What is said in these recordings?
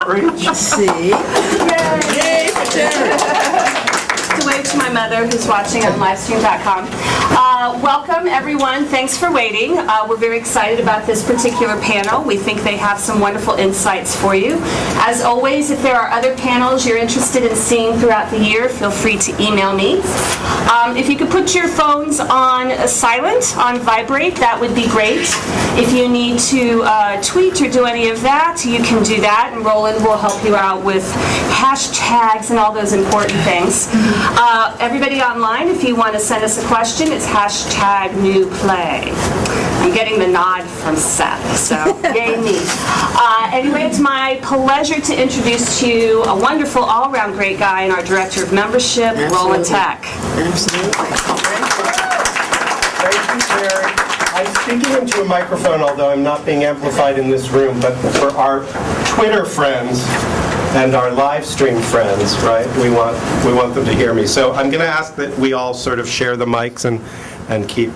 See? Yay for Terry. To wave to my mother who's watching on livestream.com. Welcome, everyone. Thanks for waiting. We're very excited about this particular panel. We think they have some wonderful insights for you. As always, if there are other panels you're interested in seeing throughout the year, feel free to email me. If you could put your phones on silent, on vibrate, that would be great. If you need to tweet or do any of that, you can do that, and Roland will help you out with hashtags and all those important things. Everybody online, if you want to send us a question, it's #newplay. I'm getting the nod from Seth, so yay me. Anyway, it's my pleasure to introduce to you a wonderful all-around great guy and our Director of Membership, Roland Tech. Absolutely. Thank you, Terry. I'm speaking into a microphone, although I'm not being amplified in this room, but for our Twitter friends and our live stream friends, right? We want them to hear me. So I'm going to ask that we all sort of share the mics and keep,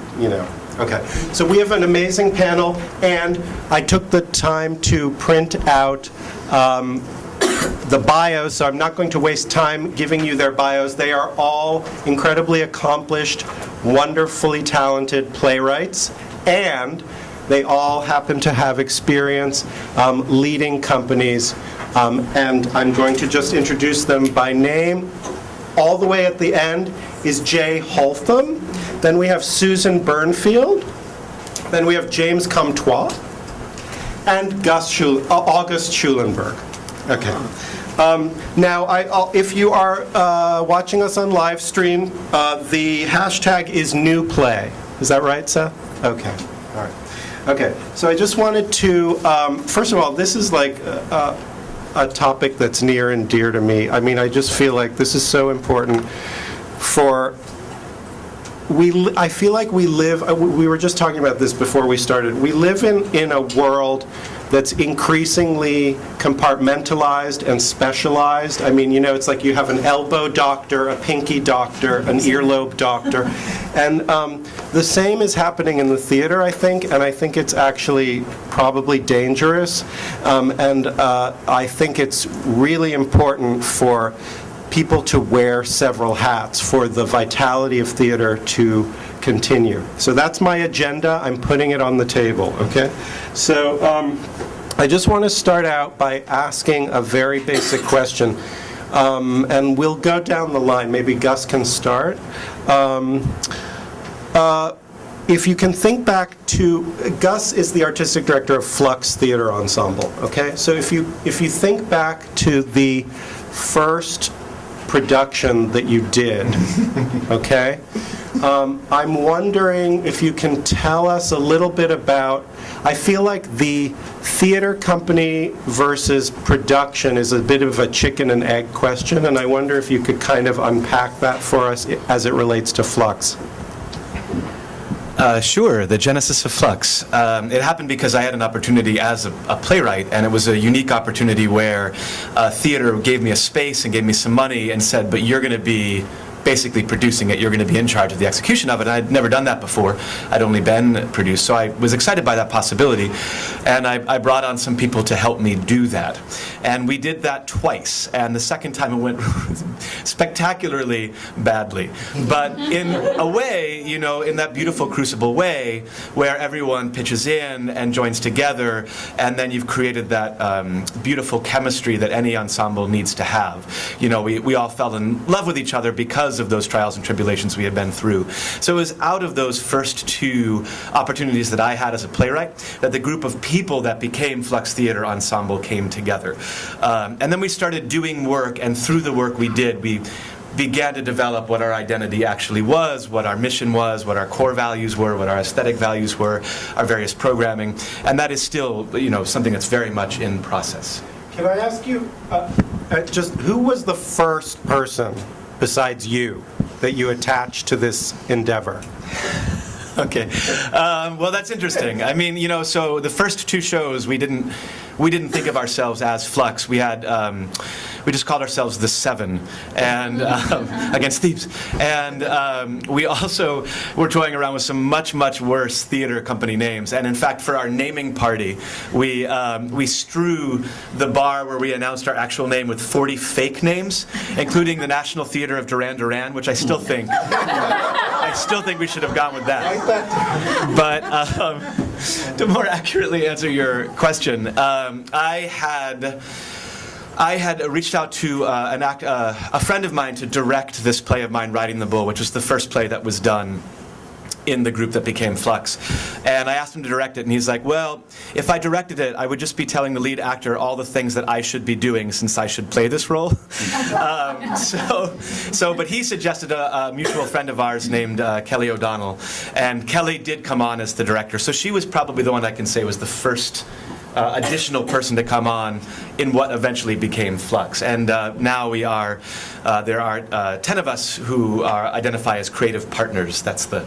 Okay. So we have an amazing panel, and I took the time to print out the bios, so I'm not going to waste time giving you their bios. They are all incredibly accomplished, wonderfully talented playwrights, and they all happen to have experience leading companies, and I'm going to just introduce them by name. All the way at the end is Jay Holtham. Then we have Susan Burnfield. Then we have James Comtois and August Schulenberg. Okay. Now, if you are watching us on live stream, the hashtag is #newplay. Is that right, Seth? Okay. All right. Okay. So I just wanted to, first of all, this is like a topic that's near and dear to me. I mean, I just feel like this is so important for. I feel like we live, we were just talking about this before we started, we live in a world that's increasingly compartmentalized and specialized. I mean, it's like you have an elbow doctor, a pinky doctor, an earlobe doctor, and the same is happening in the theater, I think, and I think it's actually probably dangerous, and I think it's really important for people to wear several hats for the vitality of theater to continue. So that's my agenda. I'm putting it on the table, okay? So I just want to start out by asking a very basic question, and we'll go down the line. Maybe Gus can start. If you can think back to, Gus is the artistic director of Flux Theater Ensemble, okay? So if you think back to the first production that you did, okay? I'm wondering if you can tell us a little bit about, I feel like the theater company versus production is a bit of a chicken and egg question, and I wonder if you could kind of unpack that for us as it relates to Flux. Sure, the genesis of Flux. It happened because I had an opportunity as a playwright, and it was a unique opportunity where theater gave me a space and gave me some money and said, but you're going to be basically producing it, you're going to be in charge of the execution of it. And I'd never done that before. I'd only been produced. So I was excited by that possibility. And I brought on some people to help me do that. And we did that twice. And the second time it went spectacularly badly. But in a way, in that beautiful crucible way, where everyone pitches in and joins together, and then you've created that beautiful chemistry that any ensemble needs to have. We all fell in love with each other because of those trials and tribulations we had been through. So it was out of those first two opportunities that I had as a playwright that the group of people that became Flux Theater Ensemble came together. And then we started doing work, and through the work we did, we began to develop what our identity actually was, what our mission was, what our core values were, what our aesthetic values were, our various programming, and that is still, something that's very much in process. Can I ask you, just who was the first person besides you that you attached to this endeavor? Okay. Well, that's interesting. I mean, so the first two shows we didn't think of ourselves as Flux. We had we just called ourselves the Seven, and against thieves. And we also were toying around with some much, much worse theater company names. And in fact, for our naming party, we strew the bar where we announced our actual name with 40 fake names, including the National Theater of Duran Duran, which I still think we should have gone with that. But to more accurately answer your question, I had reached out to a friend of mine to direct this play of mine, Riding the Bull, which was the first play that was done in the group that became Flux. And I asked him to direct it, and he's like, well, if I directed it, I would just be telling the lead actor all the things that I should be doing since I should play this role. But he suggested a mutual friend of ours named Kelly O'Donnell, and Kelly did come on as the director. So she was probably the one I can say was the first additional person to come on in what eventually became Flux. And now there are 10 of us who identify as creative partners. That's the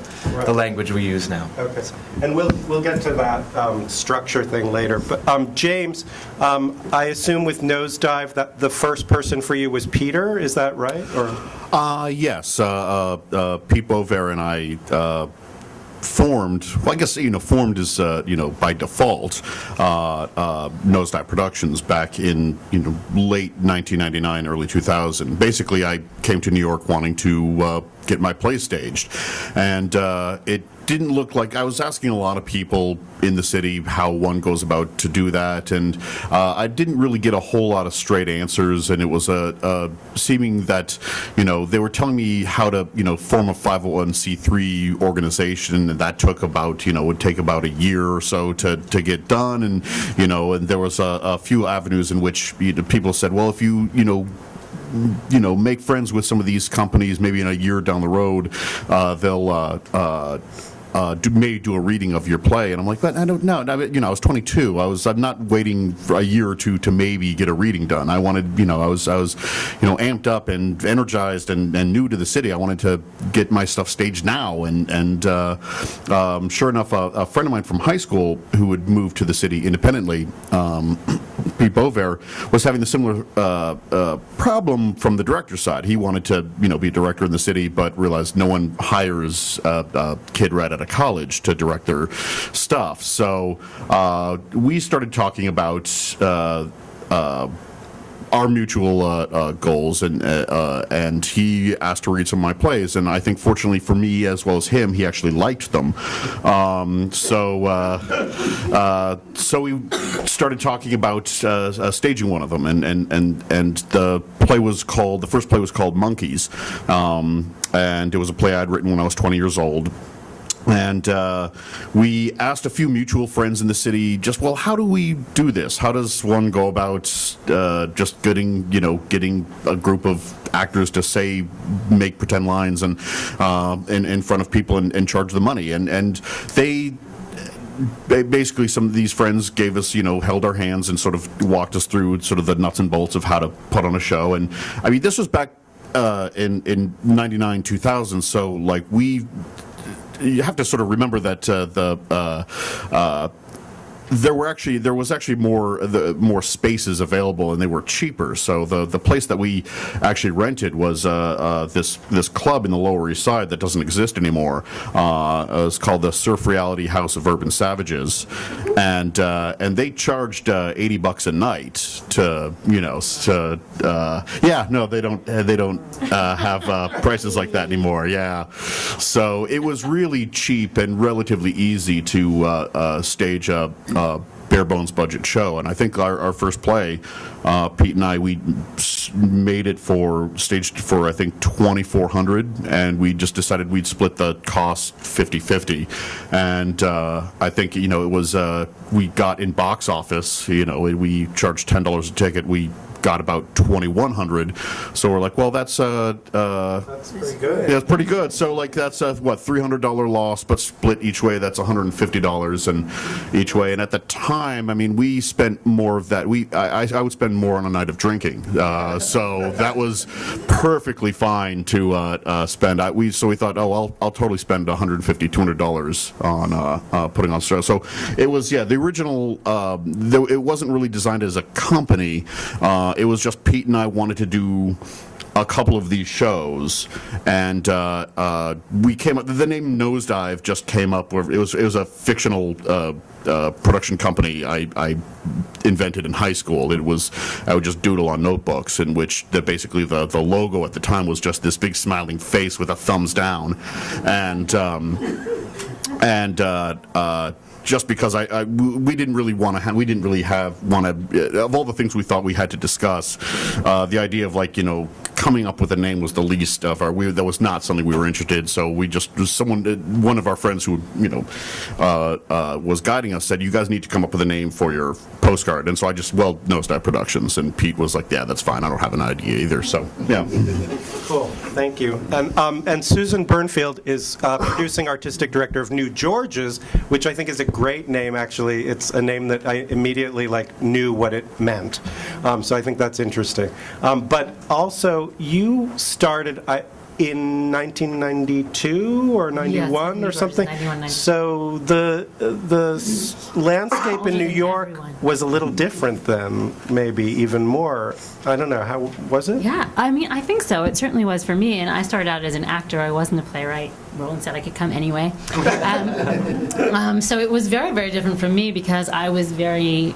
language we use now. Okay. And we'll get to that structure thing later. But James, I assume with Nosedive that the first person for you was Peter, is that right? Or Yes. Pete Beauvais and I formed, well, I guess, formed is, by default, Nosedive Productions back in, late 1999, early 2000. Basically, I came to New York wanting to get my play staged. And it didn't look like, I was asking a lot of people in the city how one goes about to do that, and I didn't really get a whole lot of straight answers, and it was seeming that, they were telling me how to, form a 501c3 organization, and that took about, would take about a year or so to get done, and, and there was a few avenues in which people said, well, if you make friends with some of these companies, maybe in a year down the road, they'll maybe do a reading of your play. And I'm like, but I don't know. I was 22. I'm not waiting for a year or two to maybe get a reading done. I wanted, I was amped up and energized and new to the city. I wanted to get my stuff staged now. And sure enough, a friend of mine from high school who had moved to the city independently, Pete Beauvais, was having the similar problem from the director's side. He wanted to, be a director in the city, but realized no one hires a kid right out of college to direct their stuff. So we started talking about our mutual goals, and he asked to read some of my plays, and I think fortunately for me as well as him, he actually liked them. So we started talking about staging one of them, and the first play was called Monkeys, and it was a play I'd written when I was 20 years old. And we asked a few mutual friends in the city, how do we do this? How does one go about just getting a group of actors to make pretend lines and in front of people and charge the money? And they basically, some of these friends gave us, held our hands and sort of walked us through sort of the nuts and bolts of how to put on a show. And I mean, this was back in 99, 2000, so you have to sort of remember that there was actually more spaces available, and they were cheaper. So the place that we actually rented was this club in the Lower East Side that doesn't exist anymore. It's called the Surf Reality House of Urban Savages, and they charged $80 a night to they don't have prices like that anymore. Yeah, so it was really cheap and relatively easy to stage a bare bones budget show. And I think our first play, Pete and I, we staged for I think 2,400, and we just decided we'd split the cost 50-50. And I think it was we got in box office, we charged $10 a ticket. We got about 2,100, so we're like, well, that's pretty good. Yeah, it's pretty good. So that's a $300 loss, but split each way, that's $150 and each way. And at the time, I mean, we spent more of that. I would spend more on a night of drinking, so that was perfectly fine to spend. So we thought, oh, I'll totally spend $150, $200 on putting on a show. So it was, the original. Though it wasn't really designed as a company. It was just Pete and I wanted to do a couple of these shows, and we came up. The name Nosedive just came up. It was a fictional production company I invented in high school. I would just doodle on notebooks, in which basically the logo at the time was just this big smiling face with a thumbs down, and just because we didn't really want to of all the things we thought we had to discuss, the idea of coming up with a name was the least of that was not something we were interested in. So one of our friends who was guiding us said, you guys need to come up with a name for your postcard. And so Nosedive Productions, and Pete was like, yeah, that's fine, I don't have an idea either. So yeah. Cool, thank you. And Susan Burnfield is producing artistic director of New George's, which I think is a great name, actually. It's a name that I immediately knew what it meant. So I think that's interesting. But also, you started in 1992 or 91 yes, or something. 91, so the landscape in New York was a little different then, maybe even more. I don't know, how was it? Yeah, I think so. It certainly was for me. And I started out as an actor. I wasn't a playwright. Roland said I could come anyway. So it was very, very different for me because I was very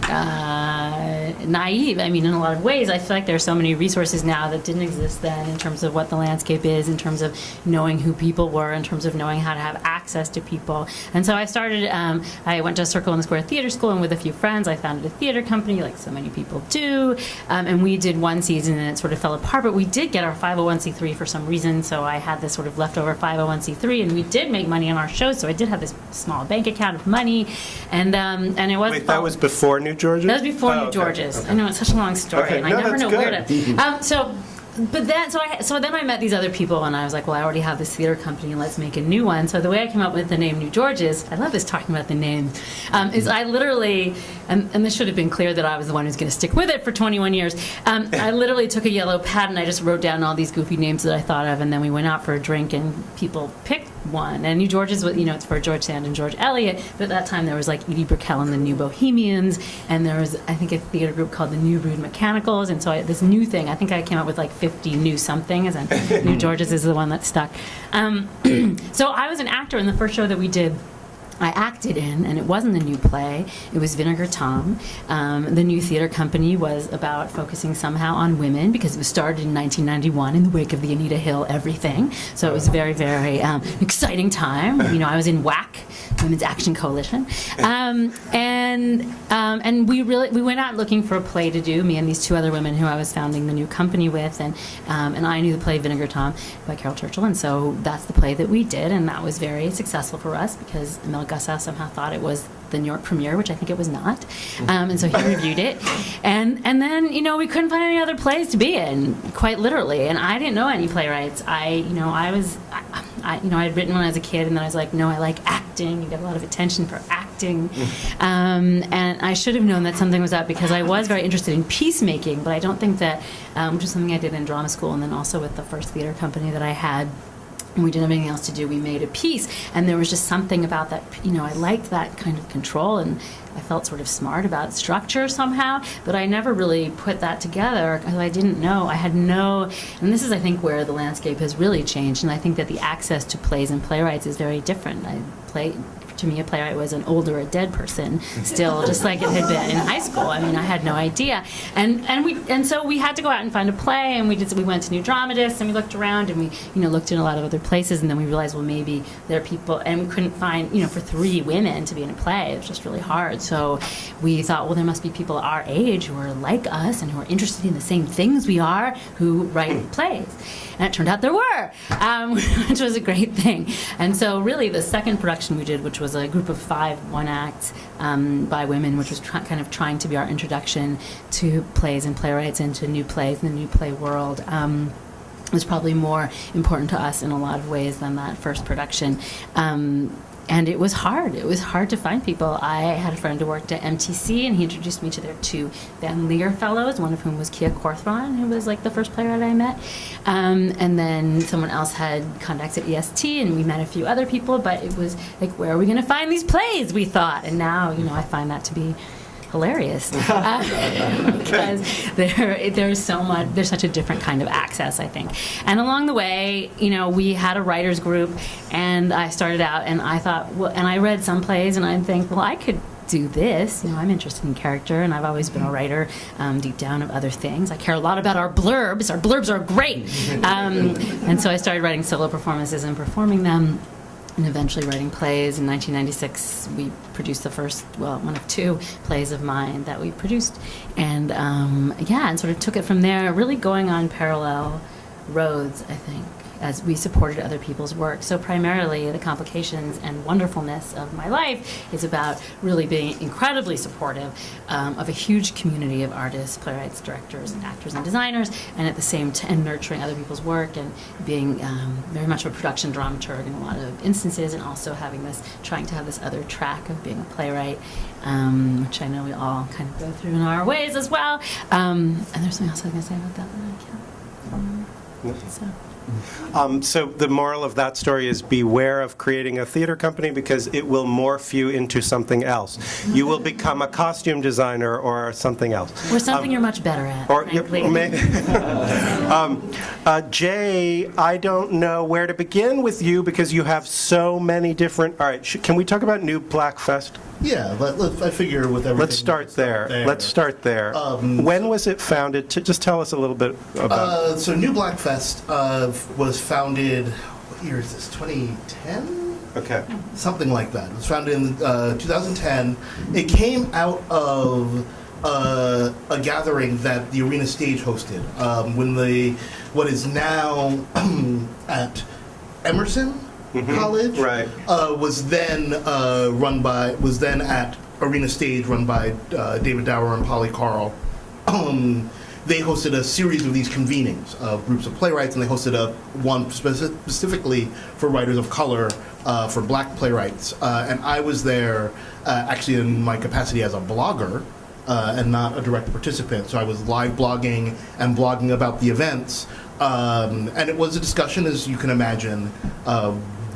naive. In a lot of ways, I feel like there are so many resources now that didn't exist then, in terms of what the landscape is, in terms of knowing who people were, in terms of knowing how to have access to people. And so I started, I went to Circle in the Square Theater School, and with a few friends, I founded a theater company, like so many people do. And we did one season, and it sort of fell apart, but we did get our 501c3 for some reason, so I had this sort of leftover 501c3, and we did make money on our shows, so I did have this small bank account of money, and it was... Wait, that was before New George's? That was before New okay. George's. Okay. I know, it's such a long story, Okay. and No, I never that's know good. where to... So then I met these other people, and I was like, well, I already have this theater company, and let's make a new one. So the way I came up with the name New George's, I love this talking about the name, is I literally, and this should have been clear that I was the one who's going to stick with it for 21 years, I literally took a yellow pad and I just wrote down all these goofy names that I thought of, and then we went out for a drink, and people picked one. And New George's, it's for George Sand and George Eliot, but at that time there was Edie Brickell and the New Bohemians, and there was, I think, a theater group called the New Brood Mechanicals, and so this new thing, I think I came up with 50 new somethings, and New George's is the one that stuck. So I was an actor in the first show that we did. I acted in, and it wasn't a new play. It was Vinegar Tom. The new theater company was about focusing somehow on women, because it was started in 1991 in the wake of the Anita Hill everything. So it was very, very exciting time. I was in WAC, Women's Action Coalition, and we went out looking for a play to do. Me and these two other women who I was founding the new company with, and I knew the play Vinegar Tom by Carol Churchill, and so that's the play that we did, and that was very successful for us because Mel Gussow somehow thought it was the New York premiere, which I think it was not, and so he reviewed it, and then we couldn't find any other plays to be in, quite literally, and I didn't know any playwrights. I had written when I was a kid, and then I was like, no, I like acting. You get a lot of attention for acting, and I should have known that something was up because I was very interested in peacemaking, but I don't think that, which is something I did in drama school, and then also with the first theater company that I had. And we didn't have anything else to do. We made a piece, and there was just something about that. I liked that kind of control, and I felt sort of smart about structure somehow. But I never really put that together because I didn't know. I had no. And this is, I think, where the landscape has really changed. And I think that the access to plays and playwrights is very different. To me, a playwright was an older, a dead person, still, just like it had been in high school. I had no idea, and so we had to go out and find a play, and we went to New Dramatists, and we looked around, and we looked in a lot of other places, and then we realized, well, maybe there are people, and we couldn't find for 3 women to be in a play. It was just really hard. So we thought, well, there must be people our age who are like us and who are interested in the same things we are, who write plays. And it turned out there were, which was a great thing. And so really the second production we did, which was a group of 5 one-acts by women, which was kind of trying to be our introduction to plays and playwrights and to new plays in the new play world, was probably more important to us in a lot of ways than that first production. And it was hard. It was hard to find people. I had a friend who worked at MTC, and he introduced me to their 2 Van Leer fellows, one of whom was Kia Corthron, who was the first playwright I met. And then someone else had contacts at EST, and we met a few other people, but it was where are we going to find these plays, we thought. And now, I find that to be hilarious because there's such a different kind of access, I think. And along the way, we had a writers group, and I started out, and I thought, and I read some plays, and I think, well, I could do this. I'm interested in character, and I've always been a writer deep down of other things. I care a lot about our blurbs. Our blurbs are great. And so I started writing solo performances and performing them, and eventually writing plays. In 1996, we produced the first, one of two plays of mine that we produced. And and sort of took it from there, really going on parallel roads, I think, as we supported other people's work. So primarily, the complications and wonderfulness of my life is about really being incredibly supportive of a huge community of artists, playwrights, directors, and actors and designers, and at the same time nurturing other people's work and being very much a production dramaturg in a lot of instances, and also trying to have this other track of being a playwright, which I know we all kind of go through in our ways as well. And there's something else I was going to say about that, but I can't. So. So the moral of that story is beware of creating a theater company, because it will morph you into something else. You will become a costume designer or something else. Or something you're much better at, frankly. Jay, I don't know where to begin with you, because you have so many different... All right, can we talk about New Black Fest? Yeah, I figure with everything... Let's start there. When was it founded? Just tell us a little bit about... So New Black Fest was founded, what year is this, 2010? Okay. Something like that. It was founded in 2010. It came out of a gathering that the Arena Stage hosted when what is now at Emerson College, right, was then at Arena Stage, run by David Dower and Polly Carl. They hosted a series of these convenings of groups of playwrights, and they hosted one specifically for writers of color, for black playwrights. And I was there actually in my capacity as a blogger and not a direct participant. So I was live blogging and blogging about the events. And it was a discussion, as you can imagine,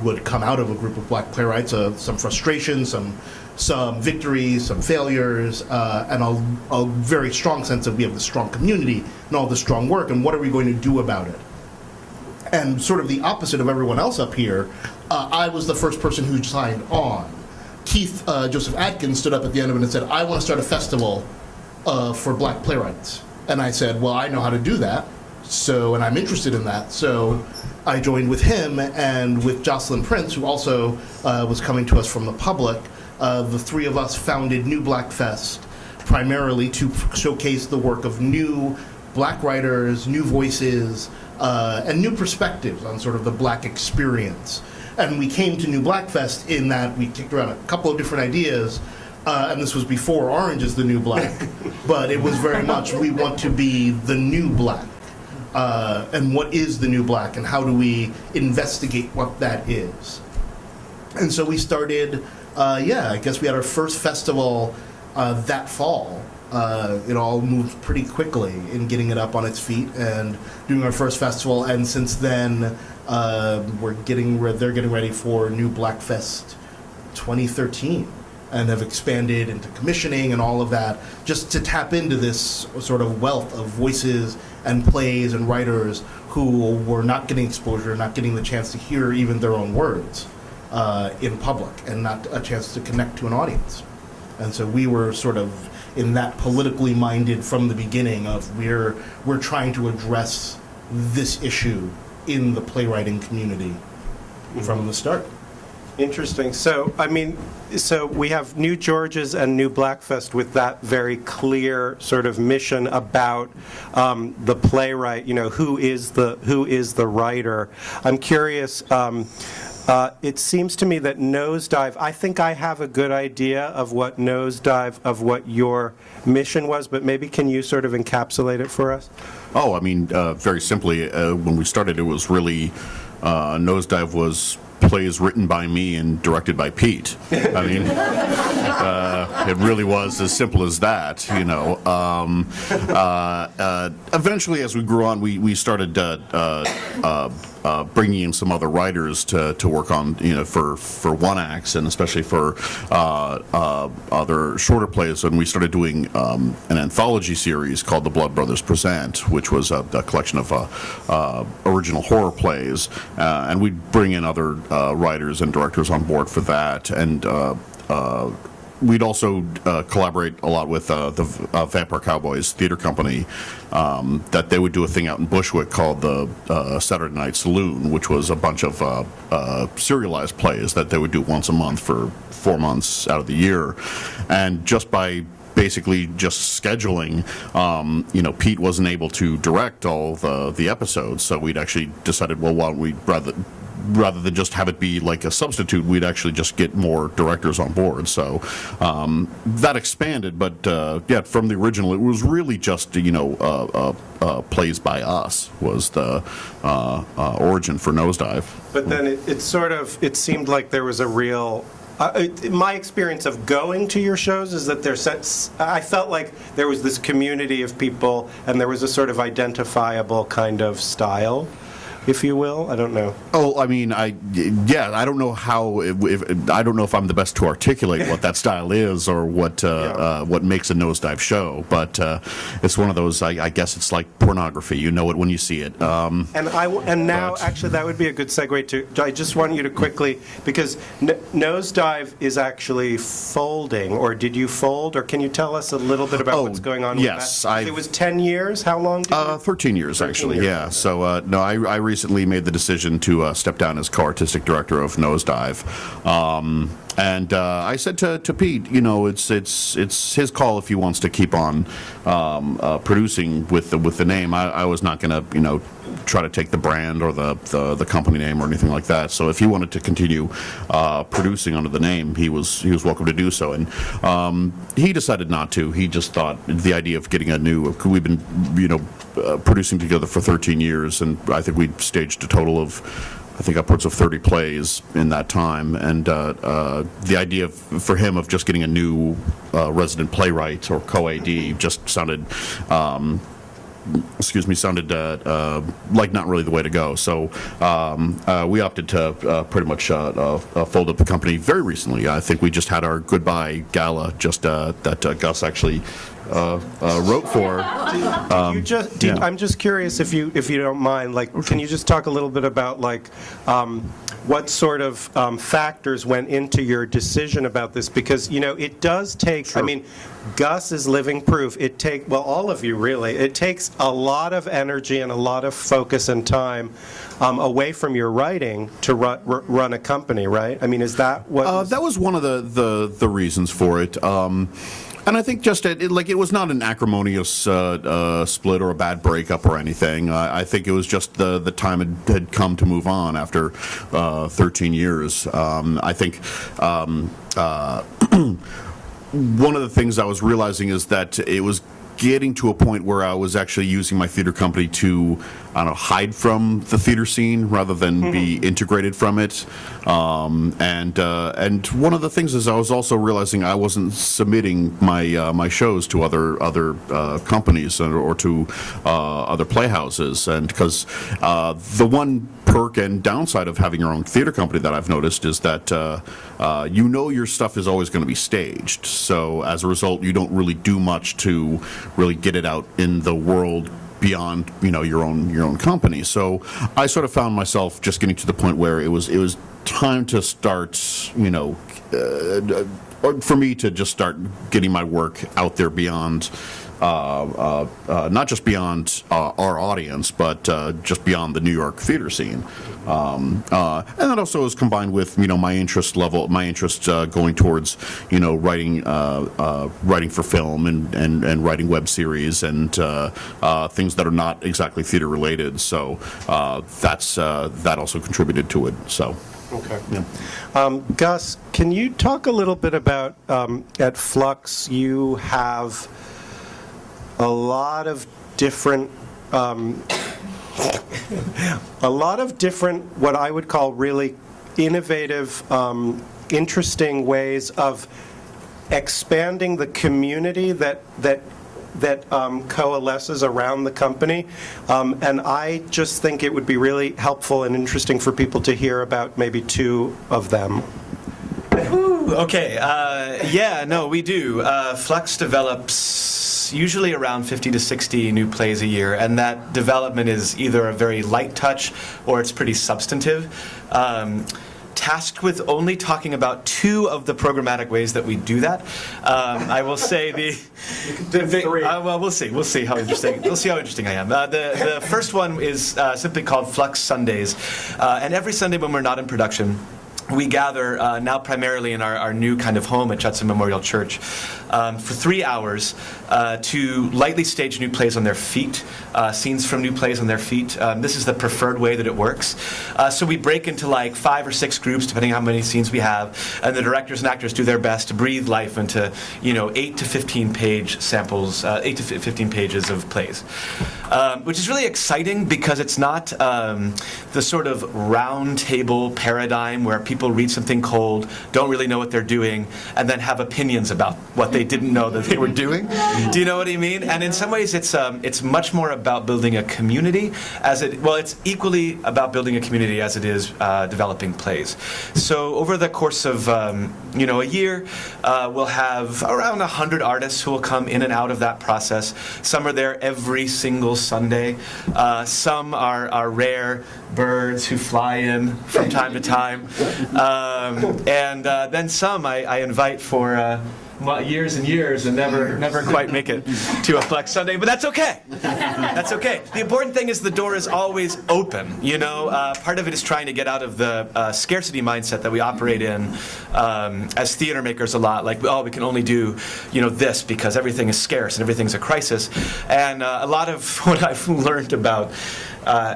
would come out of a group of black playwrights, some frustration, some victories, some failures, and a very strong sense of we have this strong community and all this strong work, and what are we going to do about it? And sort of the opposite of everyone else up here, I was the first person who signed on. Keith Joseph Atkins stood up at the end of it and said, I want to start a festival for black playwrights. And I said, well, I know how to do that. And I'm interested in that. So I joined with him and with Jocelyn Prince, who also was coming to us from the public. The three of us founded New Black Fest primarily to showcase the work of new black writers, new voices, and new perspectives on sort of the black experience. And we came to New Black Fest in that we kicked around a couple of different ideas, and this was before Orange is the New Black, but it was very much we want to be the new black. And what is the new black, and how do we investigate what that is? And so we started, I guess we had our first festival that fall. It all moved pretty quickly in getting it up on its feet and doing our first festival. And since then, they're getting ready for New Black Fest 2013. And have expanded into commissioning and all of that, just to tap into this sort of wealth of voices and plays and writers who were not getting exposure, not getting the chance to hear even their own words in public, and not a chance to connect to an audience. And so we were sort of in that politically minded from the beginning of we're trying to address this issue in the playwriting community from the start. Interesting. So, so we have New George's and New Blackfest with that very clear sort of mission about the playwright. Who is the writer? I'm curious. It seems to me that Nosedive. I think I have a good idea of what Nosedive, of what your mission was, but maybe can you sort of encapsulate it for us? Very simply, when we started, it was really Nosedive was plays written by me and directed by Pete. I mean, it really was as simple as that, you know. Eventually, as we grew on, we started bringing in some other writers to work on, you know, for one acts, and especially for other shorter plays. And we started doing an anthology series called The Blood Brothers Present, which was a collection of original horror plays. And we'd bring in other writers and directors on board for that. And we'd also collaborate a lot with the Vampire Cowboys Theater Company, that they would do a thing out in Bushwick called the Saturday Night Saloon, which was a bunch of serialized plays that they would do once a month for 4 months out of the year. And just by basically just scheduling, you know, Pete wasn't able to direct all the episodes, so we'd actually decided, well, why don't we, rather than just have it be like a substitute, we'd actually just get more directors on board. So that expanded, but yeah, from the original, it was really just, you know, plays by us was the origin for Nosedive. But then it seemed like there was a real... my experience of going to your shows is that I felt like there was this community of people, and there was a sort of identifiable kind of style, if you will. I don't know. Oh, I mean, I don't know how. I don't know if I'm the best to articulate what that style is or what makes a Nosedive show. But it's one of those. I guess it's like pornography. You know it when you see it. And now, actually, that would be a good segue to. I just want you to quickly, because Nosedive is actually folding, or did you fold, or can you tell us a little bit about what's going on? Yes, with that? It was 10 years. How long? 13 years, actually. 13 years. Yeah. So no, I recently made the decision to step down as co-artistic director of Nosedive. And I said to Pete, you know, it's his call if he wants to keep on producing with the name. I was not going to, you know, try to take the brand or the company name or anything like that. So if he wanted to continue producing under the name, he was welcome to do so. And he decided not to. He just thought the idea of getting we've been, you know, producing together for 13 years, and I think we staged a total of, I think, upwards of 30 plays in that time. And the idea for him of just getting a new resident playwright or co-AD just sounded like not really the way to go. So we opted to pretty much fold up the company very recently. I think we just had our goodbye gala that Gus actually wrote for. I'm just curious if you don't mind, like, can you just talk a little bit about like what sort of factors went into your decision about this? Because, you know, it does take, sure. I mean, Gus is living proof. All of you really, it takes a lot of energy and a lot of focus and time away from your writing to run a company, right? I mean, is that what... that was one of the reasons for it. And I think just it was not an acrimonious split or a bad breakup or anything. I think it was just the time had come to move on after 13 years. I think one of the things I was realizing is that it was getting to a point where I was actually using my theater company to, I don't know, hide from the theater scene rather than be integrated from it. And one of the things is I was also realizing I wasn't submitting my shows to other companies or to other playhouses, and because the one perk and downside of having your own theater company that I've noticed is that you know your stuff is always going to be staged. So as a result, you don't really do much to really get it out in the world beyond, you know, your own company. So I sort of found myself just getting to the point where it was time to start, you know, or for me to just start getting my work out there beyond, not just beyond our audience, but just beyond the New York theater scene. And that also is combined with, you know, my interest going towards, you know, writing for film and writing web series and things that are not exactly theater related. So that also contributed to it. So. Okay. Yeah. Gus, can you talk a little bit about at Flux? You have a lot of different, what I would call really innovative, interesting ways of expanding the community that coalesces around the company. And I just think it would be really helpful and interesting for people to hear about maybe two of them. Okay, we do. Flux develops usually around 50 to 60 new plays a year, and that development is either a very light touch or it's pretty substantive. Tasked with only talking about two of the programmatic ways that we do that. I will say we'll see. We'll see how interesting. We'll see how interesting I am. The first one is simply called Flux Sundays, and every Sunday when we're not in production, we gather now primarily in our new kind of home at Judson Memorial Church for 3 hours to lightly stage new plays on their feet, scenes from new plays on their feet. This is the preferred way that it works. So we break into like 5 or 6 groups, depending on how many scenes we have, and the directors and actors do their best to breathe life into 8 to 15 page samples, 8 to 15 pages of plays. Which is really exciting because it's not the sort of round table paradigm where people read something cold, don't really know what they're doing, and then have opinions about what they didn't know that they were doing. Do you know what I mean? And in some ways, it's much more about building a community it's equally about building a community as it is developing plays. So over the course of a year, we'll have around 100 artists who will come in and out of that process. Some are there every single Sunday. Some are rare birds who fly in from time to time. And then some I invite for years and years and never quite make it to a Flex Sunday, but that's okay. That's okay. The important thing is the door is always open. Part of it is trying to get out of the scarcity mindset that we operate in as theater makers a lot. Like, we can only do this because everything is scarce and everything's a crisis. And a lot of what I've learned about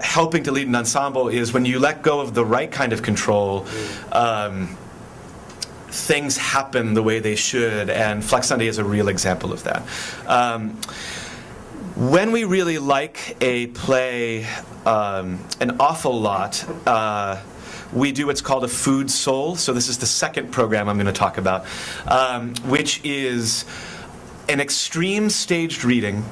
helping to lead an ensemble is when you let go of the right kind of control, things happen the way they should, and Flex Sunday is a real example of that. When we really like a play an awful lot, we do what's called a food soul. So this is the second program I'm going to talk about, which is an extreme staged reading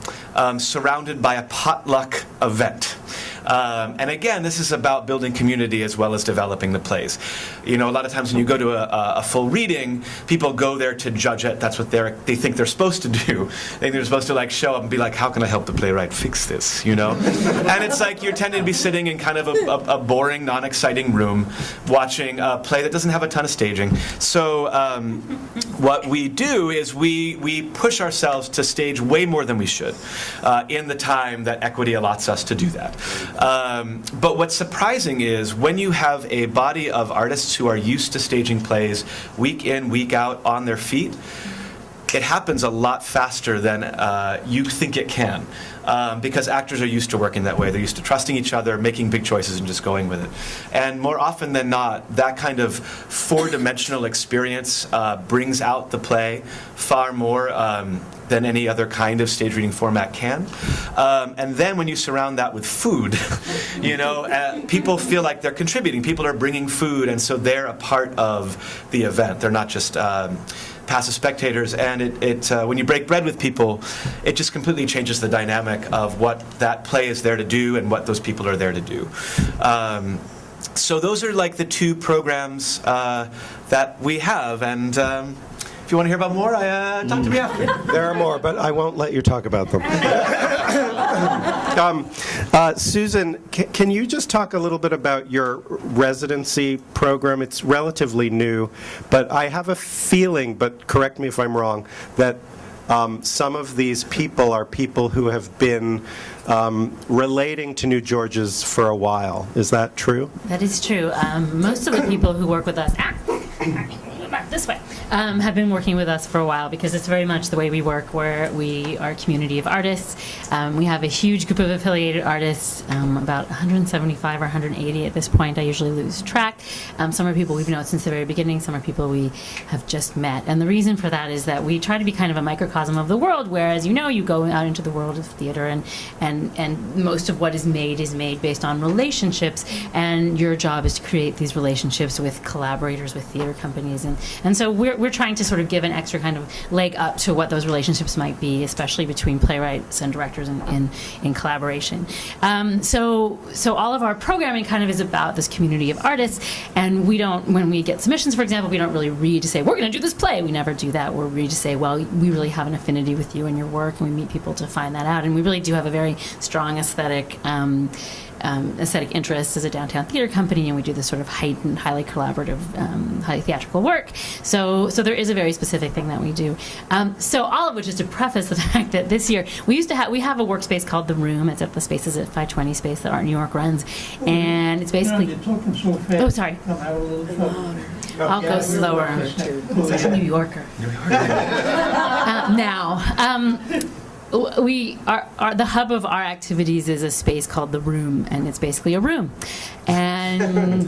surrounded by a potluck event. And again, this is about building community as well as developing the plays. A lot of times when you go to a full reading, people go there to judge it. That's what they think they're supposed to do. They think they're supposed to show up and be like, how can I help the playwright fix this? And it's like you're tending to be sitting in kind of a boring, non-exciting room watching a play that doesn't have a ton of staging. So what we do is we push ourselves to stage way more than we should in the time that equity allots us to do that. But what's surprising is when you have a body of artists who are used to staging plays week in, week out on their feet, it happens a lot faster than you think it can. Because actors are used to working that way. They're used to trusting each other, making big choices, and just going with it. And more often than not, that kind of four-dimensional experience brings out the play far more than any other kind of stage reading format can. And then when you surround that with food, people feel like they're contributing. People are bringing food, and so they're a part of the event. They're not just passive spectators, and it when you break bread with people, it just completely changes the dynamic of what that play is there to do and what those people are there to do. So those are like the two programs that we have, and if you want to hear about more, talk to me after. There are more, but I won't let you talk about them. Susan, can you just talk a little bit about your residency program? It's relatively new, but I have a feeling, but correct me if I'm wrong, that some of these people are people who have been relating to New Georges for a while. Is that true? That is true. Most of the people who work with us, this way. have been working with us for a while because it's very much the way we work, where we are a community of artists. We have a huge group of affiliated artists, about 175 or 180 at this point. I usually lose track. Some are people we've known since the very beginning. Some are people we have just met. And the reason for that is that we try to be kind of a microcosm of the world, whereas, you know, you go out into the world of theater and most of what is made based on relationships, and your job is to create these relationships with collaborators, with theater companies, and so we're trying to sort of give an extra kind of leg up to what those relationships might be, especially between playwrights and directors in collaboration. So all of our programming kind of is about this community of artists, and we don't, when we get submissions, for example, we don't really read to say, we're going to do this play. We never do that. We're read to say, well, we really have an affinity with you and your work, and we meet people to find that out. And we really do have a very strong aesthetic interest as a downtown theater company, and we do this sort of heightened, highly collaborative, highly theatrical work. So there is a very specific thing that we do. So all of which is to preface the fact that this year we have a workspace called The Room. It's at the Spaces at 520 space that Art New York runs, and it's basically. You're talking so fast. Oh, sorry. Come out a little slower. I'll go slower. It's a New Yorker. Now. The hub of our activities is a space called The Room, and it's basically a room. And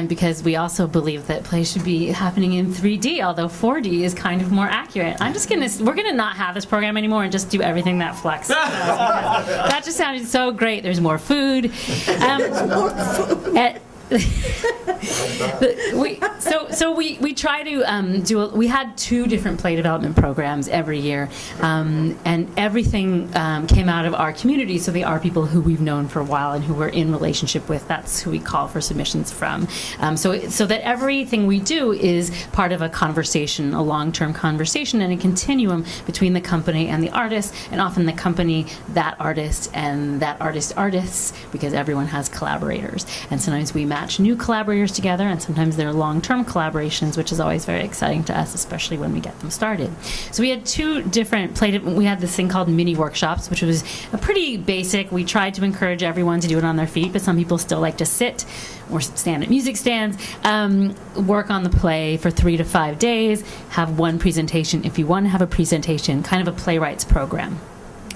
because we also believe that plays should be happening in 3D, although 4D is kind of more accurate. We're gonna not have this program anymore and just do everything that Flex does. That just sounded so great. There's more food. We try to we had 2 different play development programs every year, and everything came out of our community. So they are people who we've known for a while and who we're in relationship with. That's who we call for submissions from. So that everything we do is part of a conversation, a long-term conversation, and a continuum between the company and the artist, and often the company, that artist, and that artists, because everyone has collaborators. And sometimes we match new collaborators together, and sometimes they're long-term collaborations, which is always very exciting to us, especially when we get them started. So we had 2 different we had this thing called mini workshops, which was a pretty basic. We tried to encourage everyone to do it on their feet, but some people still like to sit or stand at music stands, work on the play for 3 to 5 days, have one presentation if you want to have a presentation, kind of a Playwrights program.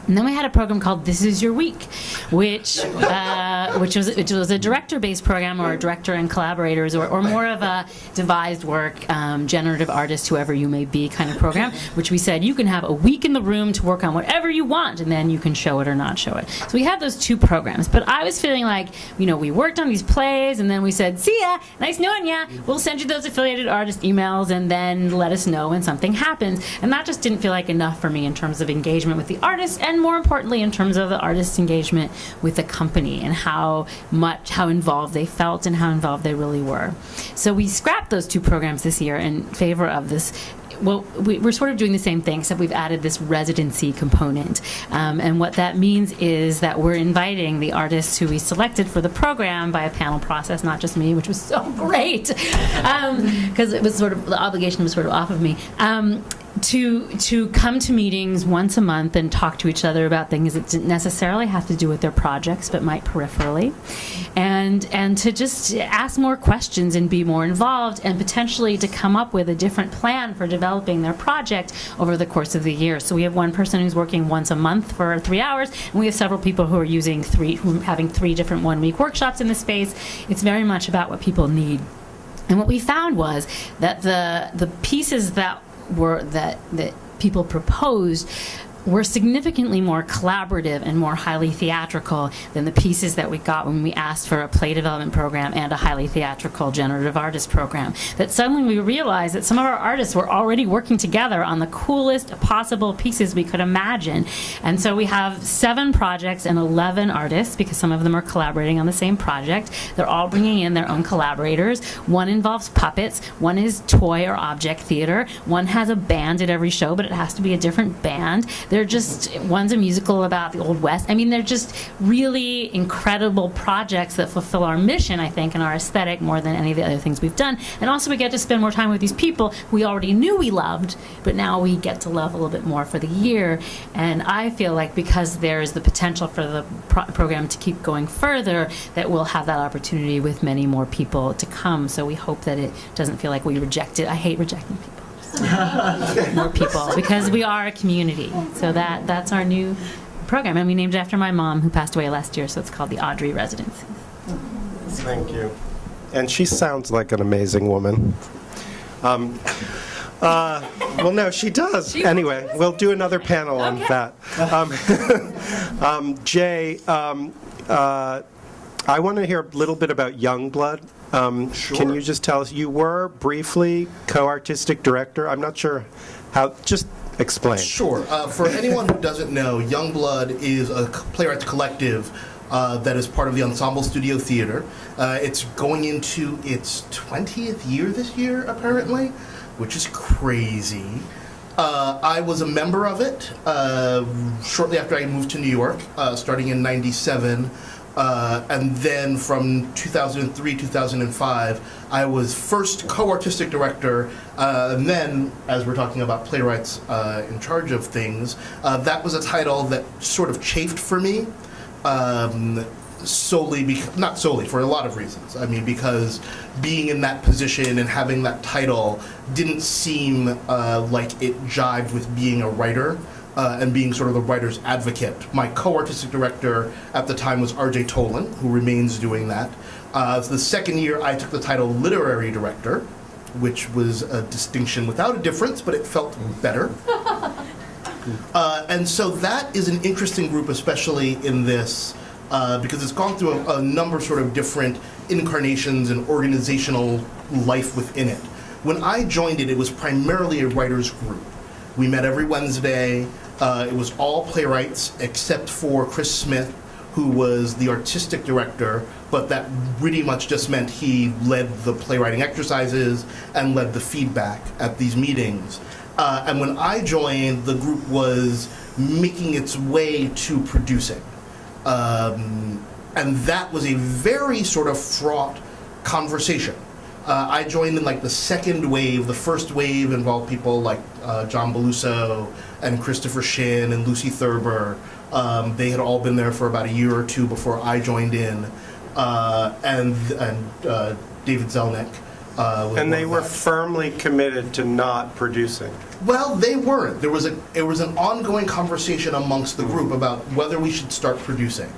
And then we had a program called This Is Your Week, which was a director-based program, or a director and collaborators, or more of a devised work, generative artist, whoever you may be kind of program, which we said you can have a week in the room to work on whatever you want, and then you can show it or not show it. So we had those 2 programs. But I was feeling like, we worked on these plays, and then we said, see ya, nice knowing ya, we'll send you those affiliated artist emails, and then let us know when something happens. And that just didn't feel like enough for me in terms of engagement with the artist, and more importantly in terms of the artist's engagement with the company, and how involved they felt and how involved they really were. So we scrapped those 2 programs this year in favor of this. Well, we're sort of doing the same thing, except we've added this residency component. And what that means is that we're inviting the artists who we selected for the program by a panel process, not just me, which was so great, because it was sort of, the obligation was sort of off of me, to come to meetings once a month and talk to each other about things that didn't necessarily have to do with their projects, but might peripherally, and to just ask more questions and be more involved, and potentially to come up with a different plan for developing their project over the course of the year. So we have one person who's working once a month for 3 hours, and we have several people who are having 3 different one-week workshops in the space. It's very much about what people need. And what we found was that the pieces that people proposed were significantly more collaborative and more highly theatrical than the pieces that we got when we asked for a play development program and a highly theatrical generative artist program. That suddenly we realized that some of our artists were already working together on the coolest possible pieces we could imagine. And so we have 7 projects and 11 artists, because some of them are collaborating on the same project. They're all bringing in their own collaborators. One involves puppets, one is toy or object theater, one has a band at every show, but it has to be a different band. One's a musical about the Old West. I mean, they're just really incredible projects that fulfill our mission, I think, and our aesthetic more than any of the other things we've done. And also we get to spend more time with these people we already knew we loved, but now we get to love a little bit more for the year. And I feel like because there's the potential for the program to keep going further, that we'll have that opportunity with many more people to come. So we hope that it doesn't feel like we reject it. I hate rejecting people. more people, because we are a community. So that's our new program, and we named it after my mom, who passed away last year, so it's called the Audrey Residency. Thank you. And she sounds like an amazing woman. Well, no, she does. Anyway, we'll do another panel on that. Jay, I want to hear a little bit about Youngblood. Sure. Can you just tell us, you were briefly co-artistic director? I'm not sure how, just explain. Sure. For anyone who doesn't know, Youngblood is a playwrights collective that is part of the Ensemble Studio Theater. It's going into its 20th year this year, apparently, which is crazy. I was a member of it shortly after I moved to New York, starting in '97. And then from 2003, 2005, I was first co-artistic director, and then, as we're talking about playwrights in charge of things, that was a title that sort of chafed for me, not solely, for a lot of reasons. I mean, because being in that position and having that title didn't seem like it jived with being a writer. And being sort of the writer's advocate. My co-artistic director at the time was R.J. Tolan, who remains doing that. The second year, I took the title literary director, which was a distinction without a difference, but it felt better. And so that is an interesting group, especially in this, because it's gone through a number of sort of different incarnations and organizational life within it. When I joined it, it was primarily a writer's group. We met every Wednesday. It was all playwrights except for Chris Smith, who was the artistic director, but that pretty much just meant he led the playwriting exercises and led the feedback at these meetings. And when I joined, the group was making its way to producing. And that was a very sort of fraught conversation. I joined in like the second wave. The first wave involved people like John Beluso and Christopher Shin and Lucy Thurber. They had all been there for about a year or two before I joined in, and David Zelnick. And they were firmly committed to not producing. Well, they weren't. There was an ongoing conversation amongst the group about whether we should start producing,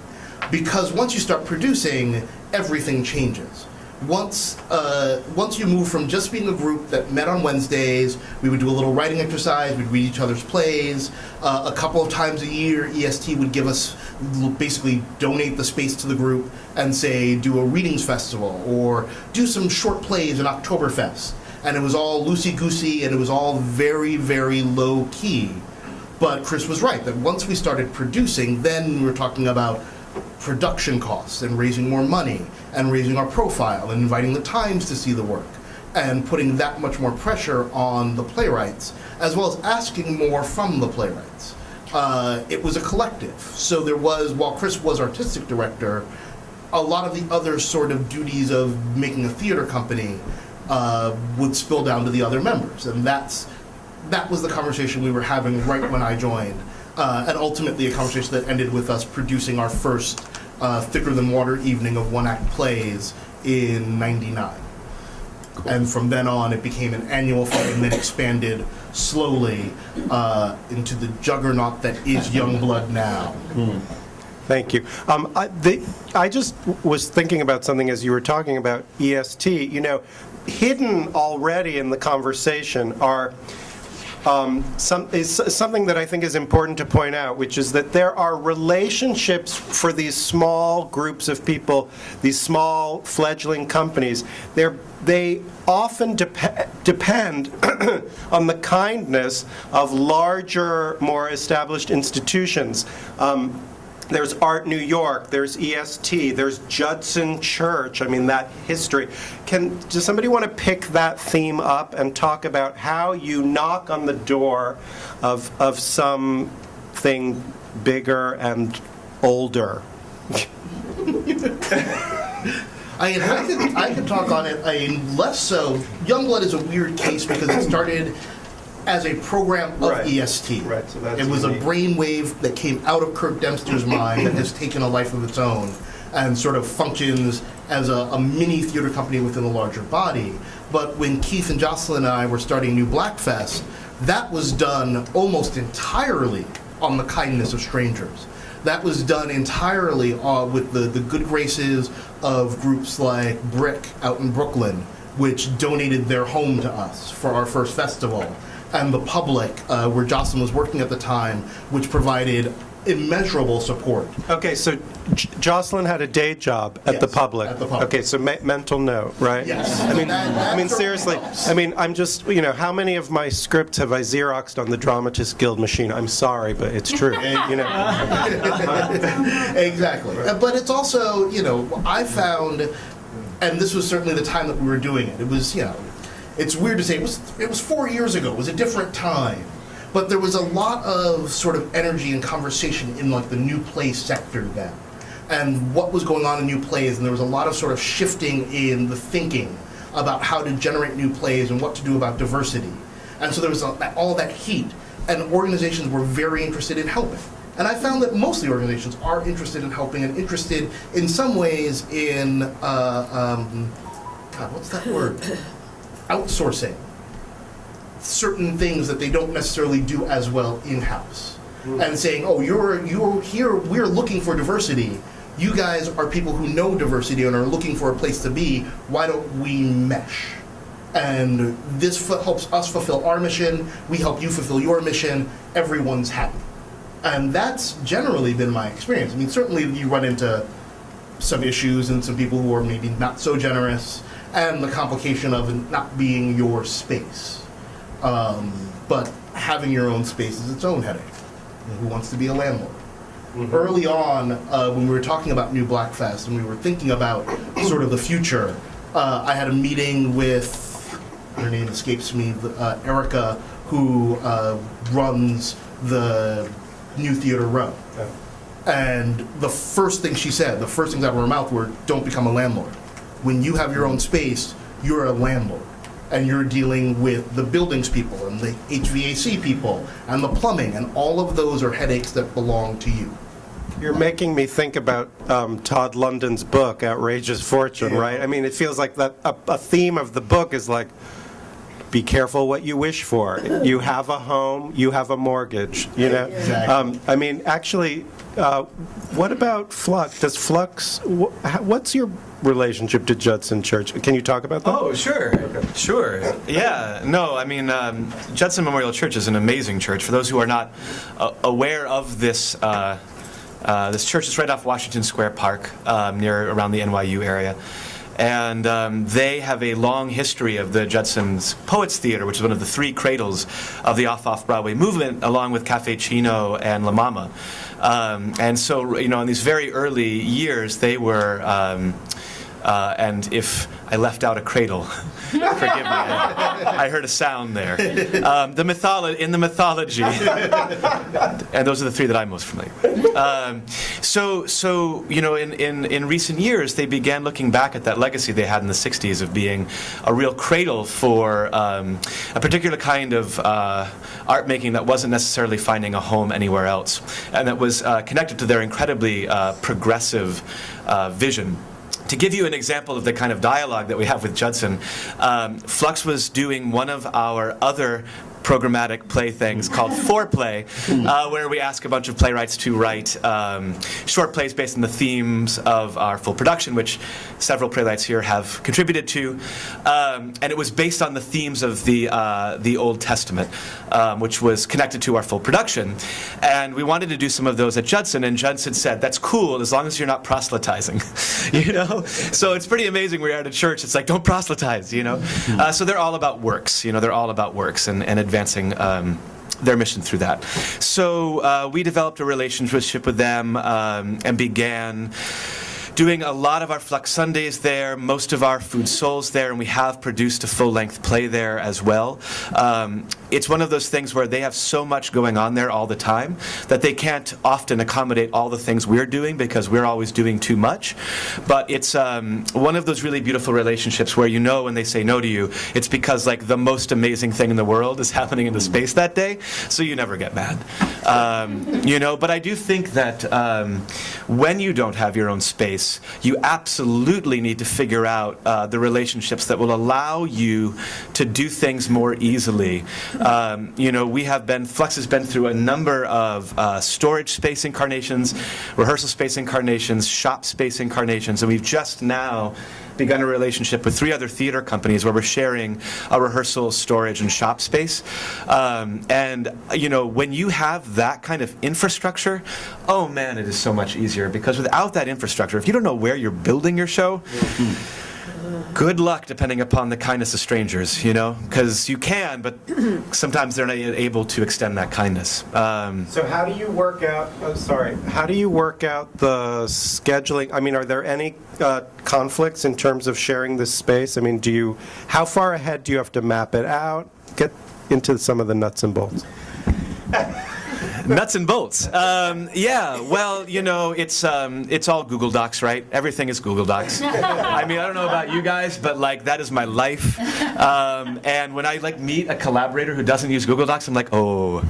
because once you start producing, everything changes. Once you move from just being a group that met on Wednesdays, we would do a little writing exercise, we'd read each other's plays. A couple of times a year, EST would give us, basically donate the space to the group and say, do a readings festival or do some short plays in Oktoberfest. And it was all loosey-goosey and it was all very, very low-key. But Chris was right, that once we started producing, then we were talking about production costs and raising more money and raising our profile and inviting the Times to see the work and putting that much more pressure on the playwrights, as well as asking more from the playwrights. It was a collective. So there was, while Chris was artistic director, a lot of the other sort of duties of making a theater company would spill down to the other members. And that was the conversation we were having right when I joined. And ultimately a conversation that ended with us producing our first Thicker Than Water evening of one-act plays in '99. Cool. And from then on, it became an annual thing and then expanded slowly into the juggernaut that is Youngblood now. Thank you. I just was thinking about something as you were talking about EST. You know, hidden already in the conversation are something that I think is important to point out, which is that there are relationships for these small groups of people, these small fledgling companies. They often depend on the kindness of larger, more established institutions. There's Art New York, there's EST, there's Judson Church. I mean, that history. Does somebody want to pick that theme up and talk about how you knock on the door of something bigger and older? I could talk on it. Less so. Youngblood is a weird case because it started as a program of EST. Right, so that's it was unique. a brainwave that came out of Kirk Dempster's mind that has taken a life of its own. and sort of functions as a mini theater company within a larger body. But when Keith and Jocelyn and I were starting New Black Fest, that was done almost entirely on the kindness of strangers. That was done entirely with the good graces of groups like Brick out in Brooklyn, which donated their home to us for our first festival, and the Public, where Jocelyn was working at the time, which provided immeasurable support. Okay, so Jocelyn had a day job at Yes, the Public. at the Public. Okay, so mental note, right? Yes. I mean, That seriously. helps. I mean, I'm just, how many of my scripts have I Xeroxed on the Dramatists Guild machine? I'm sorry, but it's true. Exactly. But it's also, I found, and this was certainly the time that we were doing it. It was, it's weird to say, it was 4 years ago. It was a different time. But there was a lot of sort of energy and conversation in like the new play sector then, and what was going on in new plays, and there was a lot of sort of shifting in the thinking about how to generate new plays and what to do about diversity. And so there was all that heat, and organizations were very interested in helping. And I found that most of the organizations are interested in helping and interested in some ways in, God, what's that word? Outsourcing certain things that they don't necessarily do as well in-house. And saying, oh, you're here, we're looking for diversity. You guys are people who know diversity and are looking for a place to be. Why don't we mesh? And this helps us fulfill our mission. We help you fulfill your mission. Everyone's happy. And that's generally been my experience. I mean, certainly you run into some issues and some people who are maybe not so generous, and the complication of it not being your space. But having your own space is its own headache. Who wants to be a landlord? Early on, when we were talking about New Black Fest and we were thinking about sort of the future, I had a meeting with, her name escapes me, Erica, who runs the New Theater Row. And the first thing she said, the first things out of her mouth were, don't become a landlord. When you have your own space, you're a landlord. And you're dealing with the buildings people and the HVAC people and the plumbing, and all of those are headaches that belong to you. You're making me think about Todd London's book, Outrageous Fortune, right? I mean, it feels like that a theme of the book is like, be careful what you wish for. You have a home, you have a mortgage, Exactly. I mean, actually, what about Flux? Does Flux, what's your relationship to Judson Church? Can you talk about that? Oh, sure. Sure. Yeah. No, I mean, Judson Memorial Church is an amazing church. For those who are not aware of this, this church is right off Washington Square Park, around the NYU area. And they have a long history of the Judson's Poets Theater, which is one of the three cradles of the off-Broadway movement, along with Cafe Chino and La Mama. And so, in these very early years, they were, and if I left out a cradle, forgive me, I heard a sound there. In the mythology, and those are the three that I'm most familiar with. So in recent years, they began looking back at that legacy they had in the 60s of being a real cradle for a particular kind of art making that wasn't necessarily finding a home anywhere else, and that was connected to their incredibly progressive vision. To give you an example of the kind of dialogue that we have with Judson, Flux was doing one of our other programmatic play things called Foreplay, where we ask a bunch of playwrights to write short plays based on the themes of our full production, which several playwrights here have contributed to. And it was based on the themes of the Old Testament, which was connected to our full production. And we wanted to do some of those at Judson, and Judson said, that's cool, as long as you're not proselytizing. So it's pretty amazing. We're at a church, it's like, don't proselytize, So they're all about works, they're all about works and advancing their mission through that. So we developed a relationship with them and began doing a lot of our Flux Sundays there, most of our Food Souls there, and we have produced a full-length play there as well. It's one of those things where they have so much going on there all the time that they can't often accommodate all the things we're doing because we're always doing too much. But it's one of those really beautiful relationships where when they say no to you, it's because like the most amazing thing in the world is happening in the space that day, so you never get mad. But I do think that when you don't have your own space, space, you absolutely need to figure out the relationships that will allow you to do things more easily. Flux has been through a number of storage space incarnations, rehearsal space incarnations, shop space incarnations, and we've just now begun a relationship with 3 other theater companies where we're sharing a rehearsal, storage, and shop space. When you have that kind of infrastructure, oh man, it is so much easier, because without that infrastructure, if you don't know where you're building your show, good luck depending upon the kindness of strangers, because you can, but sometimes they're not able to extend that kindness. So how do you work out, how do you work out the scheduling? I mean, are there any conflicts in terms of sharing this space? I mean, how far ahead do you have to map it out? Get into some of the nuts and bolts. Nuts and bolts. It's all Google Docs, right? Everything is Google Docs. I mean, I don't know about you guys, but that is my life. And when I meet a collaborator who doesn't use Google Docs, I'm like, oh.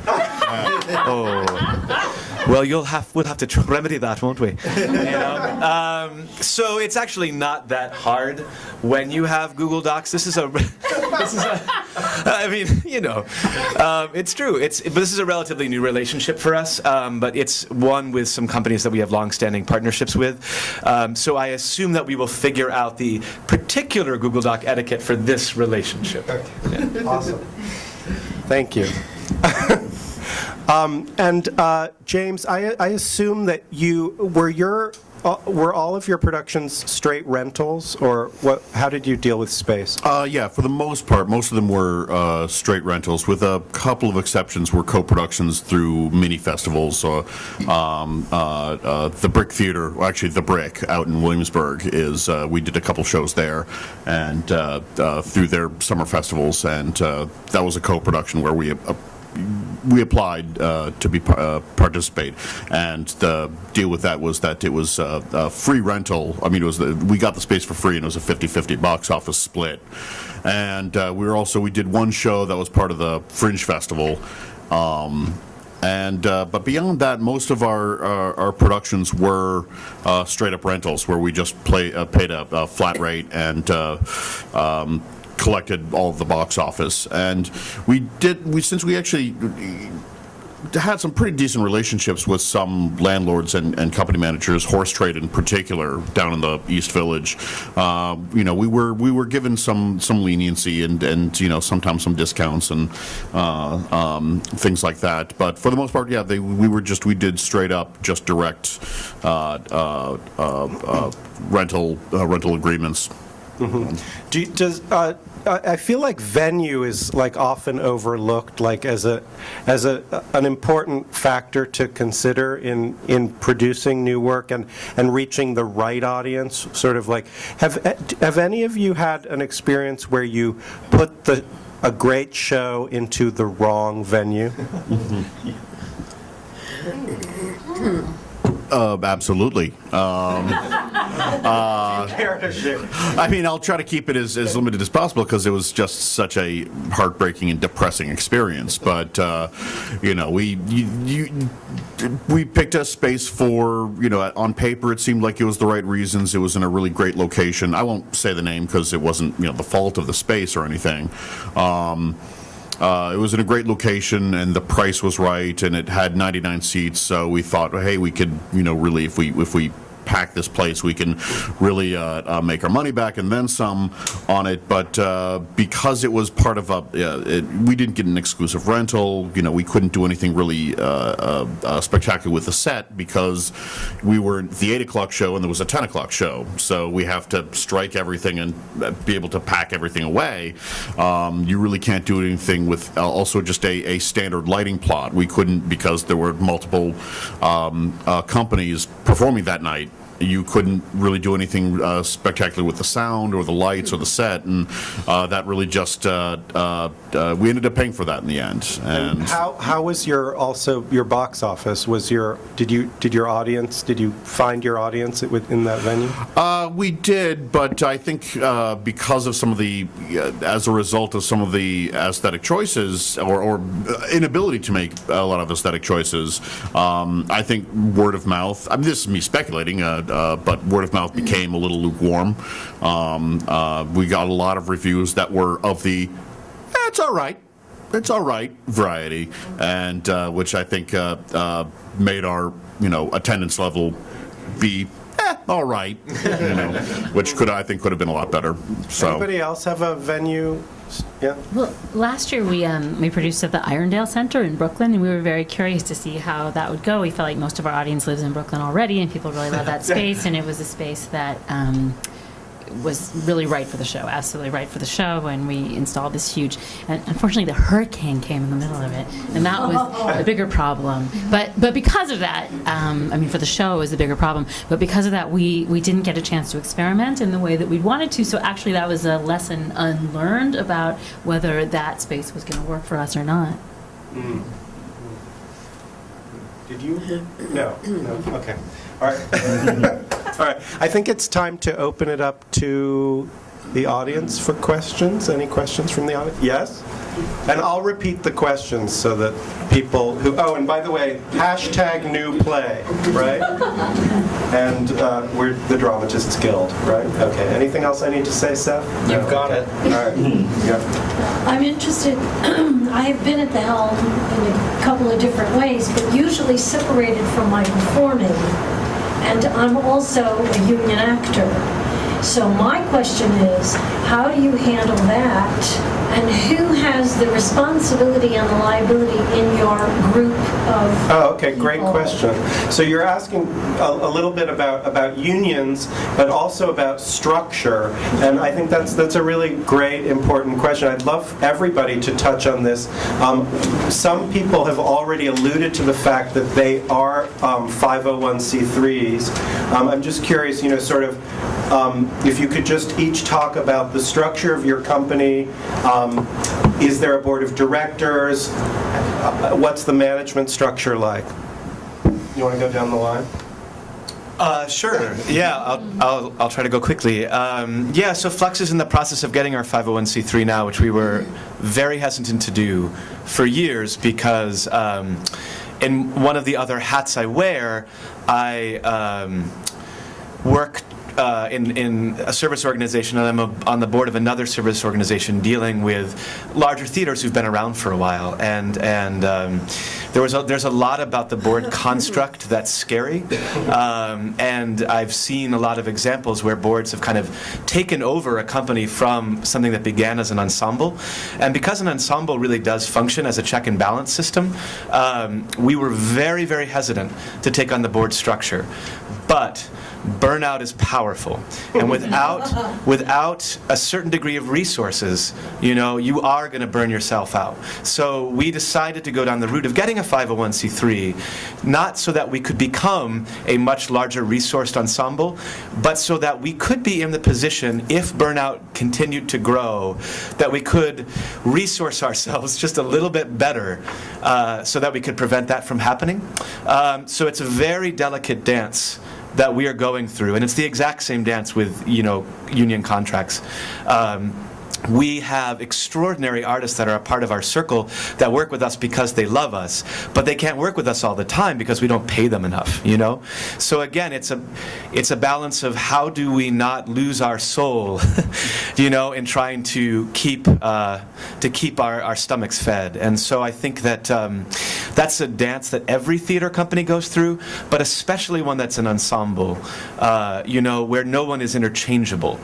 Well, we'll have to remedy that, won't we? So it's actually not that hard when you have Google Docs. It's true. But this is a relatively new relationship for us, but it's one with some companies that we have long-standing partnerships with. So I assume that we will figure out the particular Google Doc etiquette for this relationship. Okay. Yeah. Awesome. Thank you. James, I assume that were all of your productions straight rentals, or what? How did you deal with space? Yeah, for the most part, most of them were straight rentals, with a couple of exceptions were co-productions through mini festivals. The Brick Theater, well, actually the Brick out in Williamsburg, we did a couple shows there, and through their summer festivals, and that was a co-production where we applied to participate, and the deal with that was that it was a free rental. I mean, we got the space for free, and it was a 50-50 box office split. And we did one show that was part of the Fringe Festival. But beyond that, most of our productions were straight up rentals, where we just paid a flat rate and collected all of the box office. And since we actually had some pretty decent relationships with some landlords and company managers, Horse Trade in particular, down in the East Village, we were given some leniency and sometimes some discounts and things like that. But for the most part, yeah, we did straight up just direct rental agreements. Mm-hmm. I feel like venue is often overlooked as an important factor to consider in producing new work and reaching the right audience. Sort of have any of you had an experience where you put a great show into the wrong venue? Absolutely. I mean, I'll try to keep it as limited as possible, because it was just such a heartbreaking and depressing experience. But we picked a space for, on paper it seemed like it was the right reasons. It was in a really great location. I won't say the name because it wasn't the fault of the space or anything. It was in a great location, and the price was right, and it had 99 seats. So we thought, hey, we could, really, if we pack this place, we can really make our money back and then some on it. But because it was part of we didn't get an exclusive rental. We couldn't do anything really spectacular with the set, because we were at the 8 o'clock show and there was a 10 o'clock show. So we have to strike everything and be able to pack everything away. You really can't do anything with also just a standard lighting plot. We couldn't, because there were multiple companies performing that night. You couldn't really do anything spectacular with the sound or the lights or the set, and that really just we ended up paying for that in the end. And how was your box office? Did you find your audience in that venue? We did, but I think because of some of as a result of some of the aesthetic choices or inability to make a lot of aesthetic choices, I think word of mouth. I mean, this is me speculating. but word of mouth became a little lukewarm. We got a lot of reviews that were of the, it's all right variety, and which I think made our attendance level be all right, which I think could have been a lot better. So Anybody else have a venue? Yeah. Well, last year we produced at the Irondale Center in Brooklyn, and we were very curious to see how that would go. We felt like most of our audience lives in Brooklyn already, and people really love that space, and it was a space that was really right for the show, absolutely right for the show, and we installed this huge, and unfortunately the hurricane came in the middle of it, and that was a bigger problem. But because of that, for the show it was a bigger problem, but because of that we didn't get a chance to experiment in the way that we'd wanted to, so actually that was a lesson unlearned about whether that space was going to work for us or not. Did you? No. Okay. All right. All right. I think it's time to open it up to the audience for questions. Any questions from the audience? Yes? And I'll repeat the questions so that people who... Oh, and by the way, hashtag new play, right? And we're the Dramatists Guild, right? Okay. Anything else I need to say, Seth? You've got it. All right. Yeah. I'm interested, I have been at the Helm in a couple of different ways, but usually separated from my performing. And I'm also a union actor. So my question is, how do you handle that? And who has the responsibility and the liability in your group of Oh, okay, great people? question. So you're asking a little bit about unions, but also about structure, and I think that's a really great, important question. I'd love everybody to touch on this. Some people have already alluded to the fact that they are 501c3s. I'm just curious, if you could just each talk about the structure of your company. Is there a board of directors? What's the management structure like? You want to go down the line? Sure. Yeah, I'll try to go quickly. So Flux is in the process of getting our 501c3 now, which we were very hesitant to do for years because in one of the other hats I wear, I work in a service organization, and I'm on the board of another service organization dealing with larger theaters who've been around for a while. And there's a lot about the board construct that's scary. And I've seen a lot of examples where boards have kind of taken over a company from something that began as an ensemble. And because an ensemble really does function as a check and balance system, we were very, very hesitant to take on the board structure. But burnout is powerful, and without a certain degree of resources, you are going to burn yourself out. So we decided to go down the route of getting a 501c3, not so that we could become a much larger resourced ensemble, but so that we could be in the position, if burnout continued to grow, that we could resource ourselves just a little bit better, so that we could prevent that from happening. So it's a very delicate dance that we are going through, and it's the exact same dance with union contracts. We have extraordinary artists that are a part of our circle that work with us because they love us, but they can't work with us all the time because we don't pay them enough, So again, it's a balance of how do we not lose our soul, in trying to keep our stomachs fed. And so I think that that's a dance that every theater company goes through, but especially one that's an ensemble, where no one is interchangeable.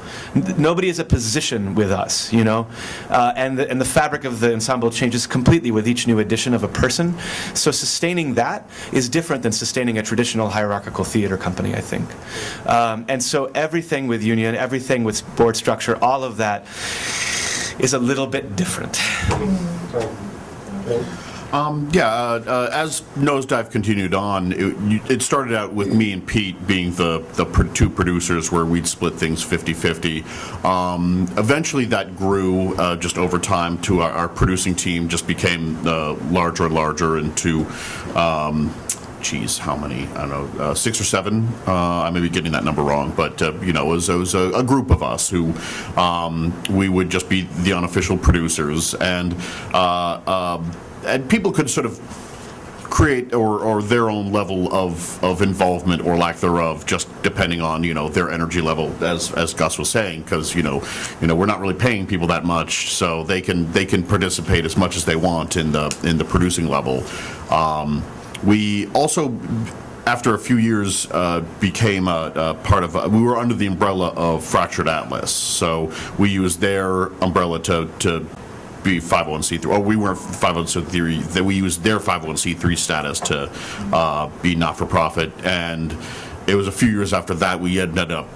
Nobody is a position with us. And the fabric of the ensemble changes completely with each new addition of a person. So sustaining that is different than sustaining a traditional hierarchical theater company, I think. And so everything with union, everything with board structure, all of that is a little bit different. As Nosedive continued on, it started out with me and Pete being the two producers where we'd split things 50-50. Eventually that grew just over time to our producing team just became larger and larger into how many? I don't know, 6 or 7. I may be getting that number wrong, but it was a group of us who we would just be the unofficial producers, and people could sort of create or their own level of involvement or lack thereof, just depending on their energy level, as Gus was saying, because we're not really paying people that much, so they can participate as much as they want in the producing level. We also, after a few years, became a part of. We were under the umbrella of Fractured Atlas, so we used their umbrella to be 501c3, or we weren't 501c3, that we used their 501c3 status to be not-for-profit, and it was a few years after that we ended up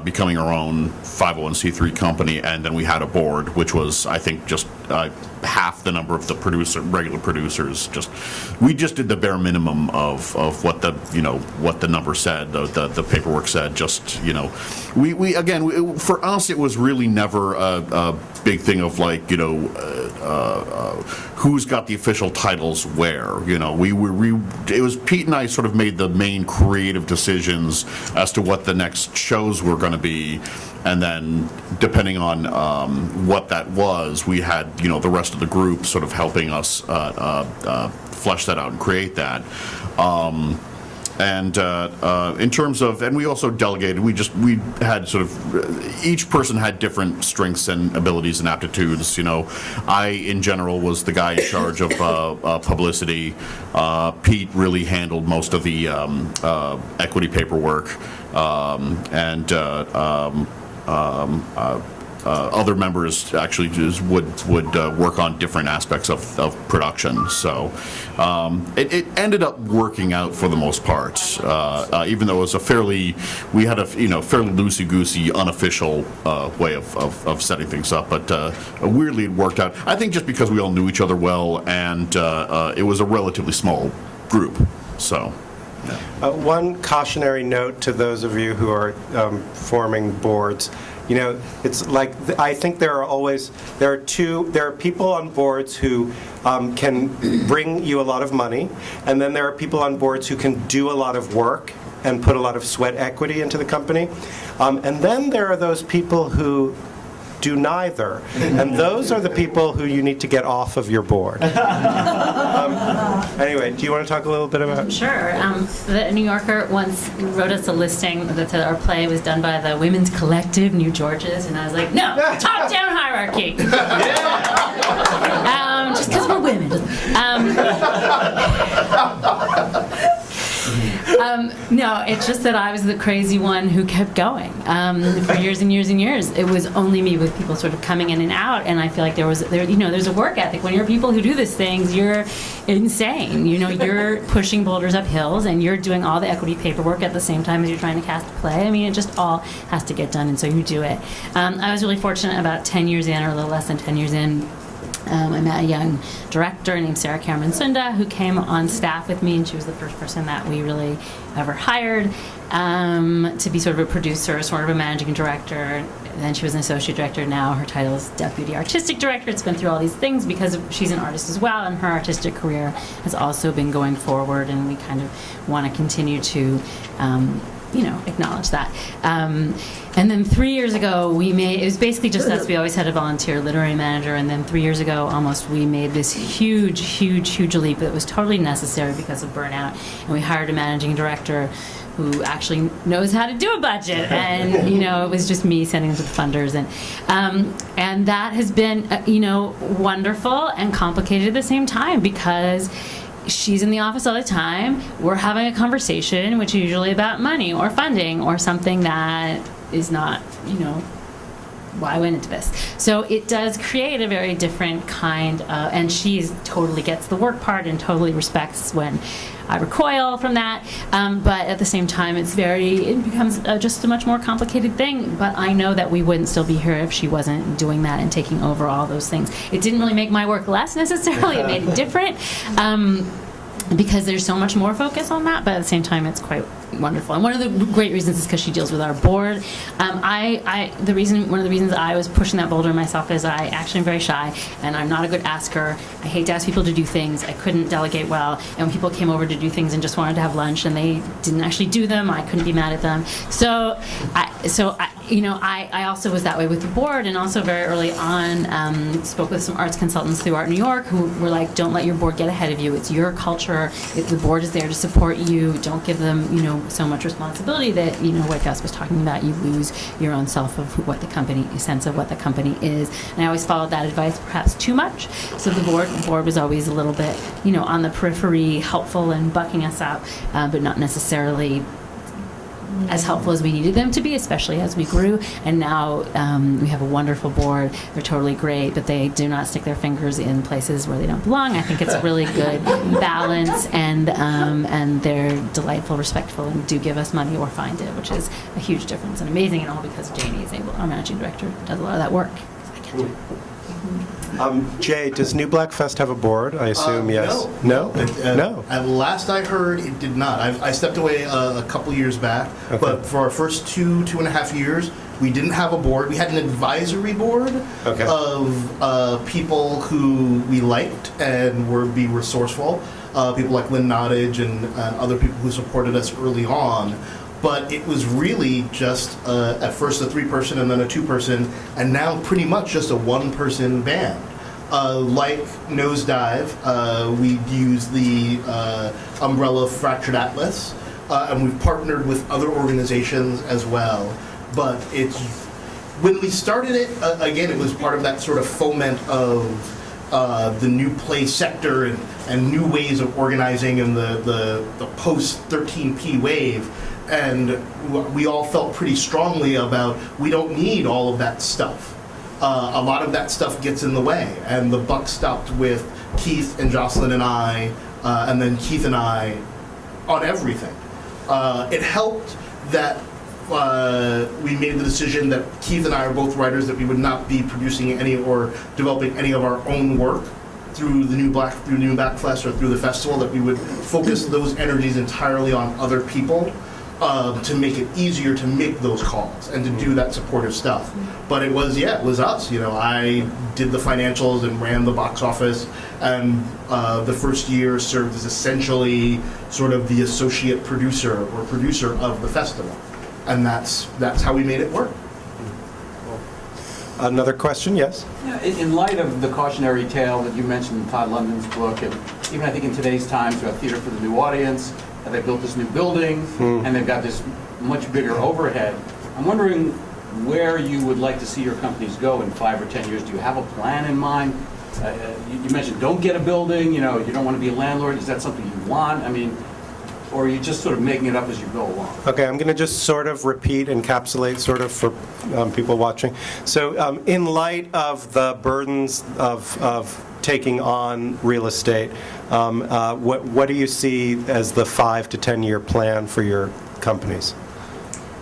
becoming our own 501c3 company, and then we had a board, which was, I think, just half the number of the regular producers. We just did the bare minimum of what the number said, the paperwork said. We again, for us, it was really never a big thing of like, who's got the official titles where. It was Pete and I sort of made the main creative decisions as to what the next shows were going to be, and then depending on what that was, we had the rest of the group sort of helping us flesh that out and create that. And in terms of, and we also delegated, we had sort of, each person had different strengths and abilities and aptitudes. I, in general, was the guy in charge of publicity. Pete really handled most of the equity paperwork, and other members actually would work on different aspects of production. So it ended up working out for the most part, even though it was we had a fairly loosey-goosey, unofficial way of setting things up. But weirdly, it worked out. I think just because we all knew each other well, and it was a relatively small group. So. One cautionary note to those of you who are forming boards. It's like, I think there are people on boards who can bring you a lot of money, and then there are people on boards who can do a lot of work and put a lot of sweat equity into the company. And then there are those people who do neither, and those are the people who you need to get off of your board. Anyway, do you want to talk a little bit about? Sure. The New Yorker once wrote us a listing that said our play was done by the Women's Collective, New Georges, and I was like, no, top-down hierarchy. Just because we're women. No, it's just that I was the crazy one who kept going for years and years and years. It was only me with people sort of coming in and out, and I feel like there's a work ethic. When you're people who do these things, you're insane. You're pushing boulders up hills, and you're doing all the equity paperwork at the same time as you're trying to cast a play. I mean, it just all has to get done, and so you do it. I was really fortunate about 10 years in, or a little less than 10 years in. I met a young director named Sarah Cameron Sunda who came on staff with me, and she was the first person that we really ever hired to be sort of a producer, sort of a managing director. And then she was an associate director. Now her title is deputy artistic director. It's been through all these things because she's an artist as well, and her artistic career has also been going forward, and we kind of want to continue to acknowledge that. And then 3 years ago, it was basically just us. We always had a volunteer literary manager, and then 3 years ago, almost, we made this huge, huge, huge leap that was totally necessary because of burnout. And we hired a managing director who actually knows how to do a budget, and it was just me sending them to the funders, and that has been wonderful and complicated at the same time because she's in the office all the time. We're having a conversation, which is usually about money or funding or something that is not, why I went into this. So it does create a very different kind of, and she totally gets the work part and totally respects when I recoil from that. But at the same time, it becomes just a much more complicated thing. But I know that we wouldn't still be here if she wasn't doing that and taking over all those things. It didn't really make my work less necessarily. It made it different. Because there's so much more focus on that, but at the same time, it's quite wonderful. And one of the great reasons is because she deals with our board. One of the reasons I was pushing that boulder myself is I actually am very shy, and I'm not a good asker. I hate to ask people to do things. I couldn't delegate well, and when people came over to do things and just wanted to have lunch and they didn't actually do them, I couldn't be mad at them. So I also was that way with the board, and also very early on spoke with some arts consultants through Art New York who were like, don't let your board get ahead of you. It's your culture. The board is there to support you. Don't give them, so much responsibility that, what Gus was talking about, you lose your own sense of what the company is. And I always followed that advice perhaps too much. So the board was always a little bit, on the periphery, helpful and bucking us up, but not necessarily as helpful as we needed them to be, especially as we grew. And now we have a wonderful board. They're totally great, but they do not stick their fingers in places where they don't belong. I think it's a really good balance, and they're delightful, respectful, and do give us money or find it, which is a huge difference and amazing, and all because Janie is able, our managing director, does a lot of that work. I can't do it. Jay, does New Black Fest have a board? I assume yes. No? No? At last I heard, it did not. I stepped away a couple years back, Okay. but for our first 2.5 years, we didn't have a board. We had an advisory board Okay. of people who we liked and were be resourceful. People like Lynn Nottage and other people who supported us early on. But it was really just at first a 3-person and then a 2-person, and now pretty much just a 1-person band. Like Nosedive, we use the umbrella of Fractured Atlas, and we've partnered with other organizations as well. But when we started it, again, it was part of that sort of foment of the new play sector and new ways of organizing in the post-13P wave. And we all felt pretty strongly about we don't need all of that stuff. A lot of that stuff gets in the way, and the buck stopped with Keith and Jocelyn and I, and then Keith and I on everything. It helped that we made the decision that Keith and I are both writers, that we would not be producing any or developing any of our own work through New Black Fest or through the festival, that we would focus those energies entirely on other people. To make it easier to make those calls and to do that supportive stuff. But it was us. I did the financials and ran the box office, and the first year served as essentially sort of the associate producer or producer of the festival. And that's how we made it work. Another question? Yes? Yeah, in light of the cautionary tale that you mentioned in Todd London's book, and even I think in today's times, we have Theater for the New Audience, and they built this new building, and they've got this much bigger overhead. I'm wondering where you would like to see your companies go in 5 or 10 years. Do you have a plan in mind? You mentioned don't get a building, you don't want to be a landlord. Is that something you want? Or are you just sort of making it up as you go along? Okay, I'm going to just sort of repeat, encapsulate sort of for people watching. So in light of the burdens of taking on real estate, what do you see as the 5 to 10 year plan for your companies?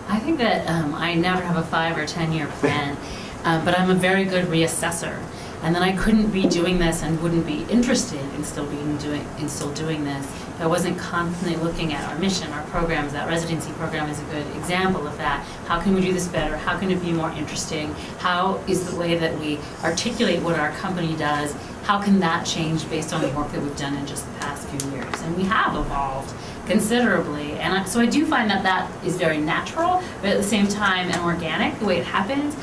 I think that I never have a 5 or 10 year plan, but I'm a very good reassessor. And then I couldn't be doing this and wouldn't be interested in still doing this if I wasn't constantly looking at our mission, our programs. That residency program is a good example of that. How can we do this better? How can it be more interesting? How is the way that we articulate what our company does, how can that change based on the work that we've done in just the past few years? And we have evolved considerably. And so I do find that is very natural, but at the same time and organic, the way it happens.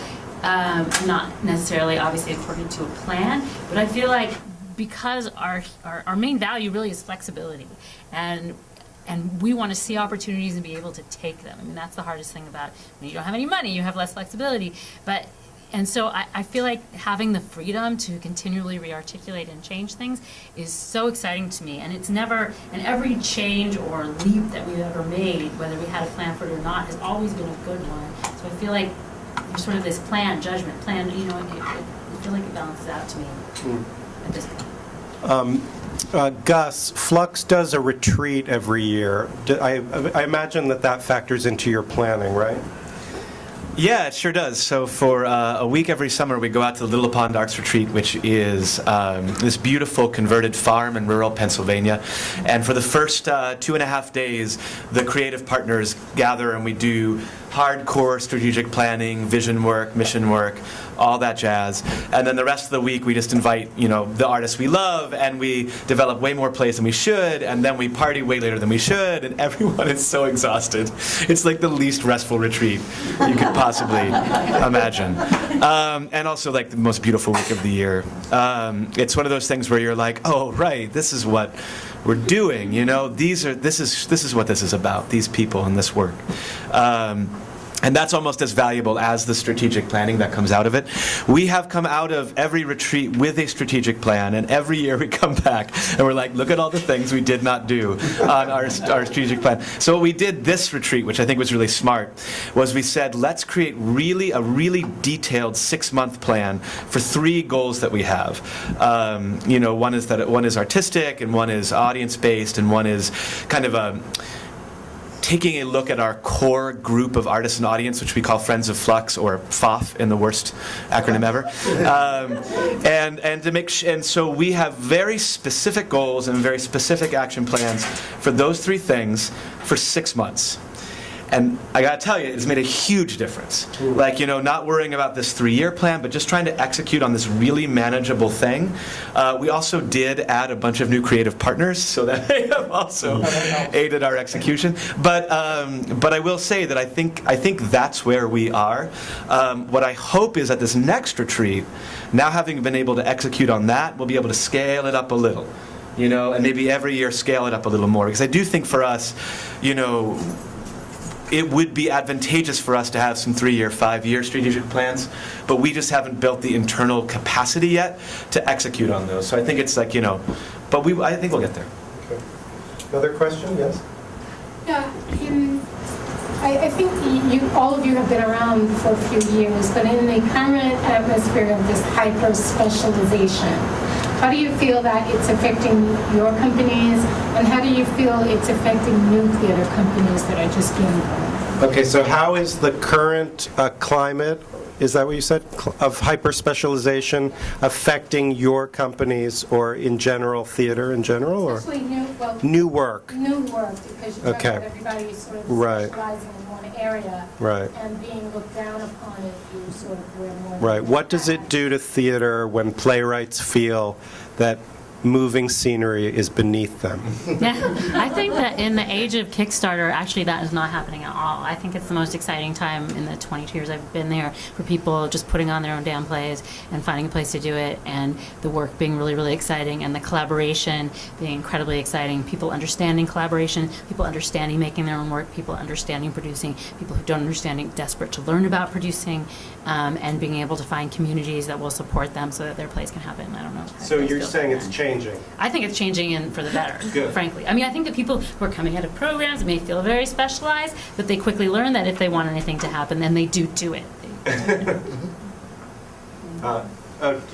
Not necessarily obviously according to a plan, but I feel like because our main value really is flexibility, and we want to see opportunities and be able to take them. That's the hardest thing about when you don't have any money, you have less flexibility. And so I feel like having the freedom to continually re-articulate and change things is so exciting to me. And it's never, and every change or leap that we've ever made, whether we had a plan for it or not, has always been a good one. So I feel like there's sort of this judgment plan, I feel like it balances out to me at this point. Gus, Flux does a retreat every year. I imagine that factors into your planning, right? Yeah, it sure does. So for a week every summer, we go out to the Little Pond Arts Retreat, which is this beautiful converted farm in rural Pennsylvania. And for the first 2.5 days, the creative partners gather and we do hardcore strategic planning, vision work, mission work, all that jazz. And then the rest of the week we just invite, the artists we love, and we develop way more plays than we should, and then we party way later than we should, and everyone is so exhausted. It's like the least restful retreat you could possibly imagine. And also like the most beautiful week of the year. It's one of those things where you're like, oh, right, this is what we're doing, this is what this is about, these people and this work. And that's almost as valuable as the strategic planning that comes out of it. We have come out of every retreat with a strategic plan, and every year we come back and we're like, look at all the things we did not do on our strategic plan. So what we did this retreat, which I think was really smart, was we said, let's create a really detailed 6-month plan for 3 goals that we have. One is artistic, and one is audience-based, and one is kind of taking a look at our core group of artists and audience, which we call Friends of Flux, or FOF in the worst acronym ever. And so we have very specific goals and very specific action plans for those 3 things for 6 months. And I gotta tell you, it's made a huge difference. Like, not worrying about this 3-year plan, but just trying to execute on this really manageable thing. We also did add a bunch of new creative partners, so that they have also aided our execution. But I will say that I think that's where we are. What I hope is at this next retreat, now having been able to execute on that, we'll be able to scale it up a little. And maybe every year scale it up a little more. Because I do think for us, it would be advantageous for us to have some 3-year, 5-year strategic plans, but we just haven't built the internal capacity yet to execute on those. So I think it's like, but I think we'll get there. Okay. Another question? Yes? Yeah, I think all of you have been around for a few years, but in the current atmosphere of this hyper-specialization, how do you feel that it's affecting your companies, and how do you feel it's affecting new theater companies that are just being born? Okay, so how is the current climate, is that what you said, of hyper-specialization affecting your companies, or in general, theater in general? Or Especially new work? New work, because you talk Okay. about everybody sort of Right. specializing in one area Right. and being looked down upon if you sort of wear more. Right. What does it do to theater when playwrights feel that moving scenery is beneath them? Yeah, I think that in the age of Kickstarter, actually that is not happening at all. I think it's the most exciting time in the 22 years I've been there for people just putting on their own damn plays and finding a place to do it, and the work being really, really exciting, and the collaboration being incredibly exciting. People understanding collaboration, people understanding making their own work, people understanding producing, people who don't understand desperate to learn about producing, and being able to find communities that will support them so that their plays can happen. I don't know. So you're saying it's changing? I think it's changing for the better, Good. frankly. I mean, I think that people who are coming out of programs may feel very specialized, but they quickly learn that if they want anything to happen, then they do it. Do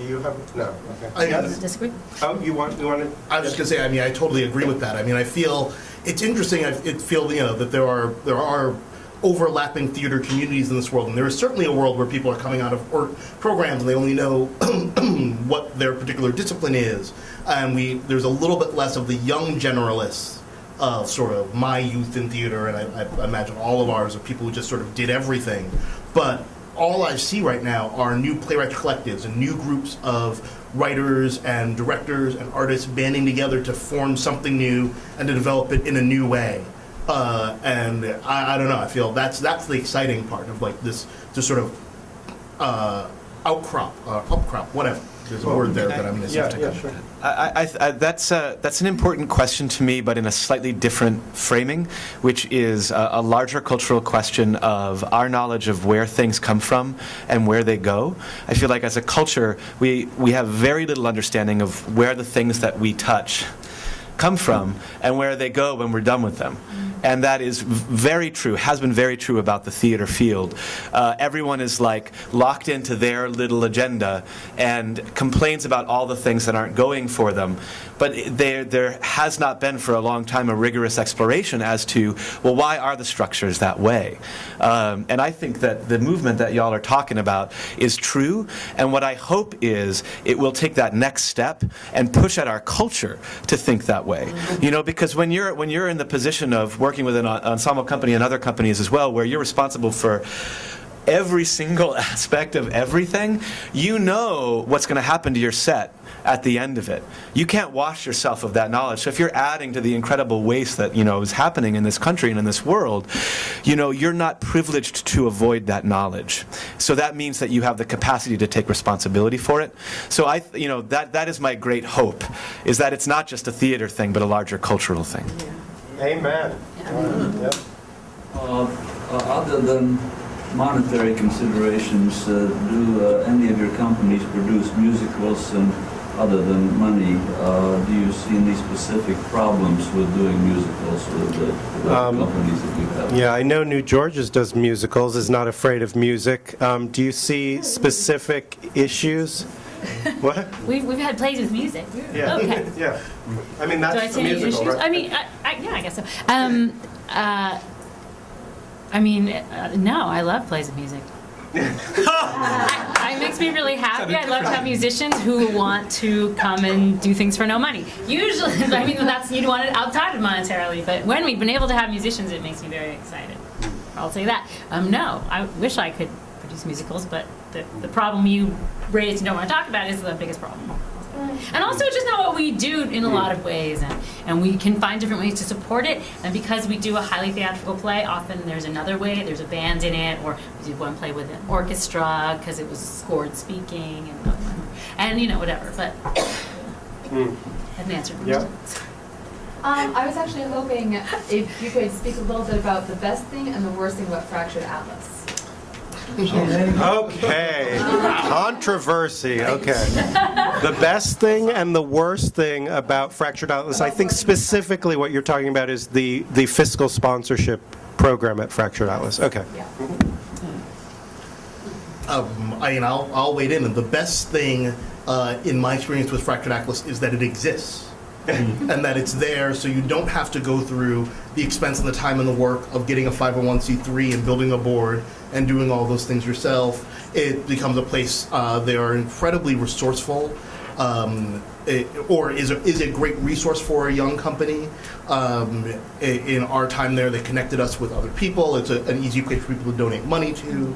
you have, no, okay. I Disagree? Oh, you want to? I was just going to say, I totally agree with that. I feel it's interesting. I feel, that there are overlapping theater communities in this world, and there is certainly a world where people are coming out of programs and they only know what their particular discipline is, and there's a little bit less of the young generalists of sort of my youth in theater, and I imagine all of ours are people who just sort of did everything. But all I see right now are new playwright collectives and new groups of writers and directors and artists banding together to form something new and to develop it in a new way. And I don't know, I feel that's the exciting part of like this sort of upcrop, whatever. There's a word there that I'm missing. Yeah, sure. That's an important question to me, but in a slightly different framing, which is a larger cultural question of our knowledge of where things come from and where they go. I feel like as a culture, we have very little understanding of where the things that we touch come from and where they go when we're done with them. And that is very true, has been very true about the theater field. Everyone is like locked into their little agenda and complains about all the things that aren't going for them. But there has not been for a long time a rigorous exploration as to, well, why are the structures that way? And I think that the movement that y'all are talking about is true. And what I hope is it will take that next step and push at our culture to think that way. Because when you're in the position of working with an ensemble company and other companies as well, where you're responsible for every single aspect of everything, you know what's going to happen to your set at the end of it. You can't wash yourself of that knowledge. So if you're adding to the incredible waste that, is happening in this country and in this world, you're not privileged to avoid that knowledge. So that means that you have the capacity to take responsibility for it. So that is my great hope, is that it's not just a theater thing, but a larger cultural thing. Amen. Yep. Other than monetary considerations, do any of your companies produce musicals? And other than money, do you see any specific problems with doing musicals with the companies that you have? Yeah, I know New George's does musicals, is not afraid of music. Do you see specific issues? What? We've had plays with music. Yeah. Okay. Yeah. I mean, Do I that's see a any musical, issues? right? I mean, yeah, I guess so. No, I love plays with music. It makes me really happy. I love to have musicians who want to come and do things for no money. Usually, you'd want it outside of monetarily, but when we've been able to have musicians, it makes me very excited. I'll say that. No, I wish I could produce musicals, but the problem you raised and don't want to talk about is the biggest problem. And also, it's just not what we do in a lot of ways, and we can find different ways to support it. And because we do a highly theatrical play, often there's another way. There's a band in it, or we did one play with an orchestra because it was scored speaking, and whatever. But hadn't answered. Yeah. I was actually hoping if you could speak a little bit about the best thing and the worst thing about Fractured Atlas. Okay. Controversy. Okay. The best thing and the worst thing about Fractured Atlas, I think specifically what you're talking about is the fiscal sponsorship program at Fractured Atlas. Okay. I'll wade in. And the best thing in my experience with Fractured Atlas is that it exists. And that it's there, so you don't have to go through the expense and the time and the work of getting a 501c3 and building a board and doing all those things yourself. It becomes a place, they are incredibly resourceful, is a great resource for a young company. In our time there, they connected us with other people. It's an easy place for people to donate money to.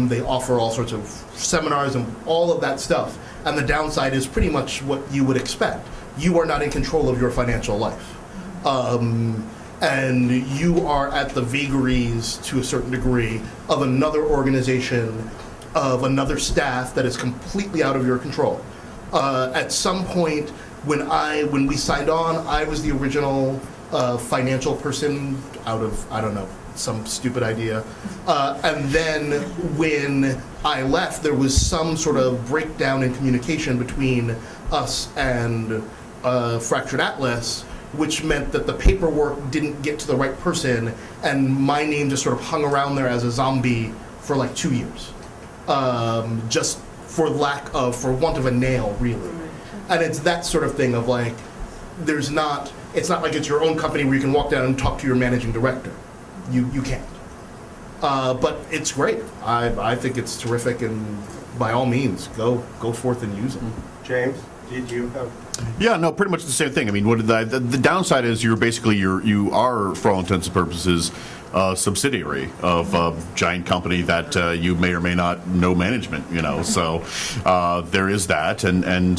They offer all sorts of seminars and all of that stuff. And the downside is pretty much what you would expect. You are not in control of your financial life. And you are at the vagaries, to a certain degree, of another organization, of another staff that is completely out of your control. At some point, when we signed on, I was the original financial person out of, I don't know, some stupid idea. And then when I left, there was some sort of breakdown in communication between us and Fractured Atlas, which meant that the paperwork didn't get to the right person, and my name just sort of hung around there as a zombie for like 2 years, just for want of a nail, really. And it's that sort of thing of like, it's not like it's your own company where you can walk down and talk to your managing director. You can't. But it's great. I think it's terrific, and by all means, go forth and use it. James, did you have? Yeah, no, pretty much the same thing. I mean, the downside is you are, for all intents and purposes, a subsidiary of a giant company that you may or may not know management. So there is that, and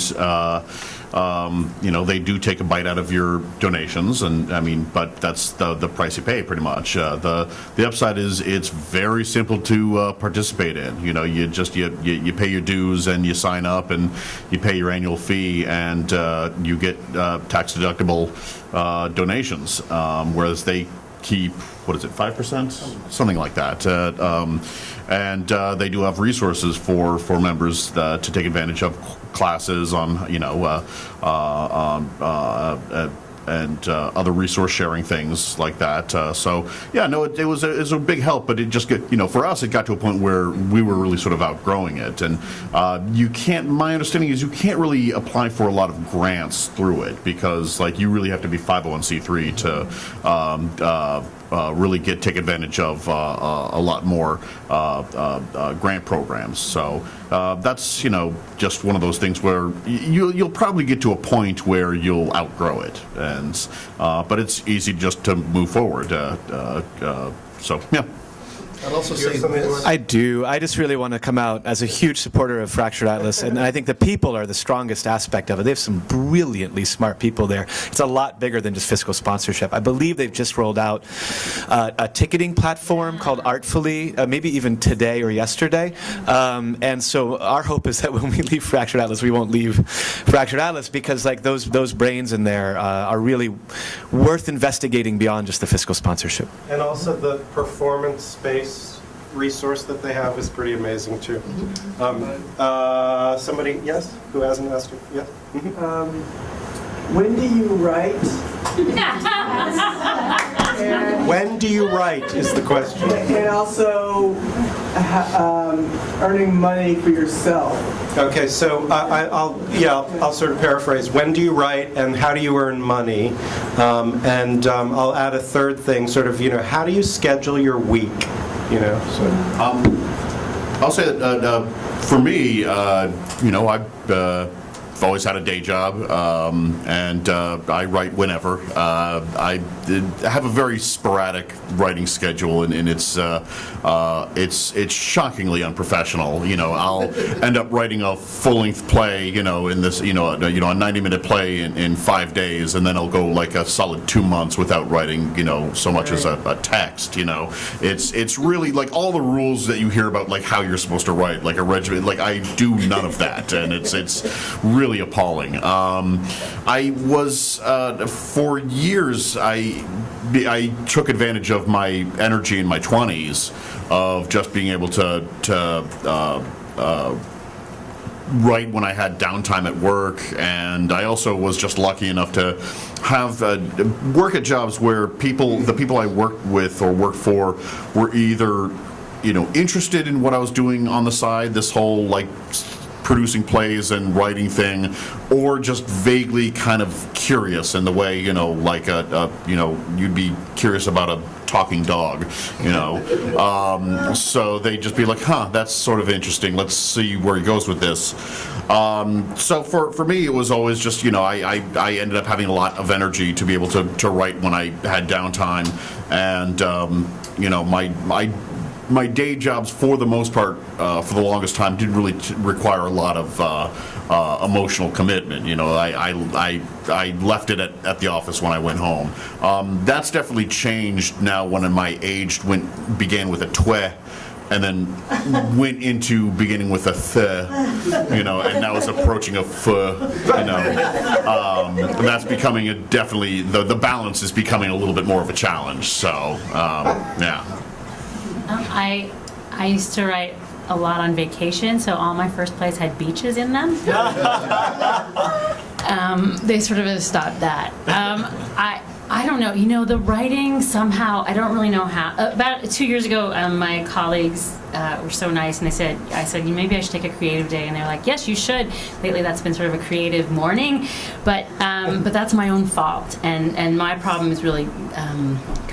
they do take a bite out of your donations, and but that's the price you pay, pretty much. The upside is it's very simple to participate in. You pay your dues and you sign up and you pay your annual fee, and you get tax deductible donations, whereas they keep, 5%? Something like that. And they do have resources for members to take advantage of classes on, and other resource sharing things like that. So yeah, no, it was a big help, but it just for us, it got to a point where we were really sort of outgrowing it. And my understanding is you can't really apply for a lot of grants through it, because you really have to be 501c3 really take advantage of a lot more grant programs. So that's just one of those things where you'll probably get to a point where you'll outgrow it, and but it's easy just to move forward. So yeah. I'd also You have say something to this. add? I do. I just really want to come out as a huge supporter of Fractured Atlas, and I think the people are the strongest aspect of it. They have some brilliantly smart people there. It's a lot bigger than just fiscal sponsorship. I believe they've just rolled out a ticketing platform called Artfully, maybe even today or yesterday. And so our hope is that when we leave Fractured Atlas, we won't leave Fractured Atlas, because like those brains in there are really worth investigating beyond just the fiscal sponsorship. And also the performance space resource that they have is pretty amazing too. Somebody, yes, who hasn't asked you? Yes. When do you write? And, When do you write is the question. and also earning money for yourself. Okay, so I'll sort of paraphrase. When do you write, and how do you earn money? And I'll add a third thing, sort of, how do you schedule your week? So. I'll say that for me, I've always had a day job, and I write whenever. I have a very sporadic writing schedule, and it's shockingly unprofessional. I'll end up writing a full-length play, in this, a 90-minute play in 5 days, and then I'll go like a solid 2 months without writing, so much as a text. It's really like all the rules that you hear about, like how you're supposed to write, like a regiment. Like I do none of that, and it's really appalling. I was for years I took advantage of my energy in my 20s of just being able to write when I had downtime at work, and I also was just lucky enough to have work at jobs where the people I worked with or worked for were either interested in what I was doing on the side, this whole like producing plays and writing thing, or just vaguely kind of curious in the way, like you'd be curious about a talking dog, so they'd just be like, that's sort of interesting, let's see where he goes with this. So for me, it was always just, I ended up having a lot of energy to be able to write when I had downtime, and, my day jobs, for the most part, for the longest time, didn't really require a lot of emotional commitment. I left it at the office when I went home. That's definitely changed now when my age began with a twe, and then went into beginning with a th, and now is approaching a f, that's becoming definitely, the balance is becoming a little bit more of a challenge. So, yeah. I used to write a lot on vacation, so all my first plays had beaches in them. They sort of stopped that. I don't know. The writing somehow, I don't really know how. About 2 years ago, my colleagues were so nice, and I said, maybe I should take a creative day, and they're like, yes, you should. Lately, that's been sort of a creative morning, but that's my own fault, and my problem is really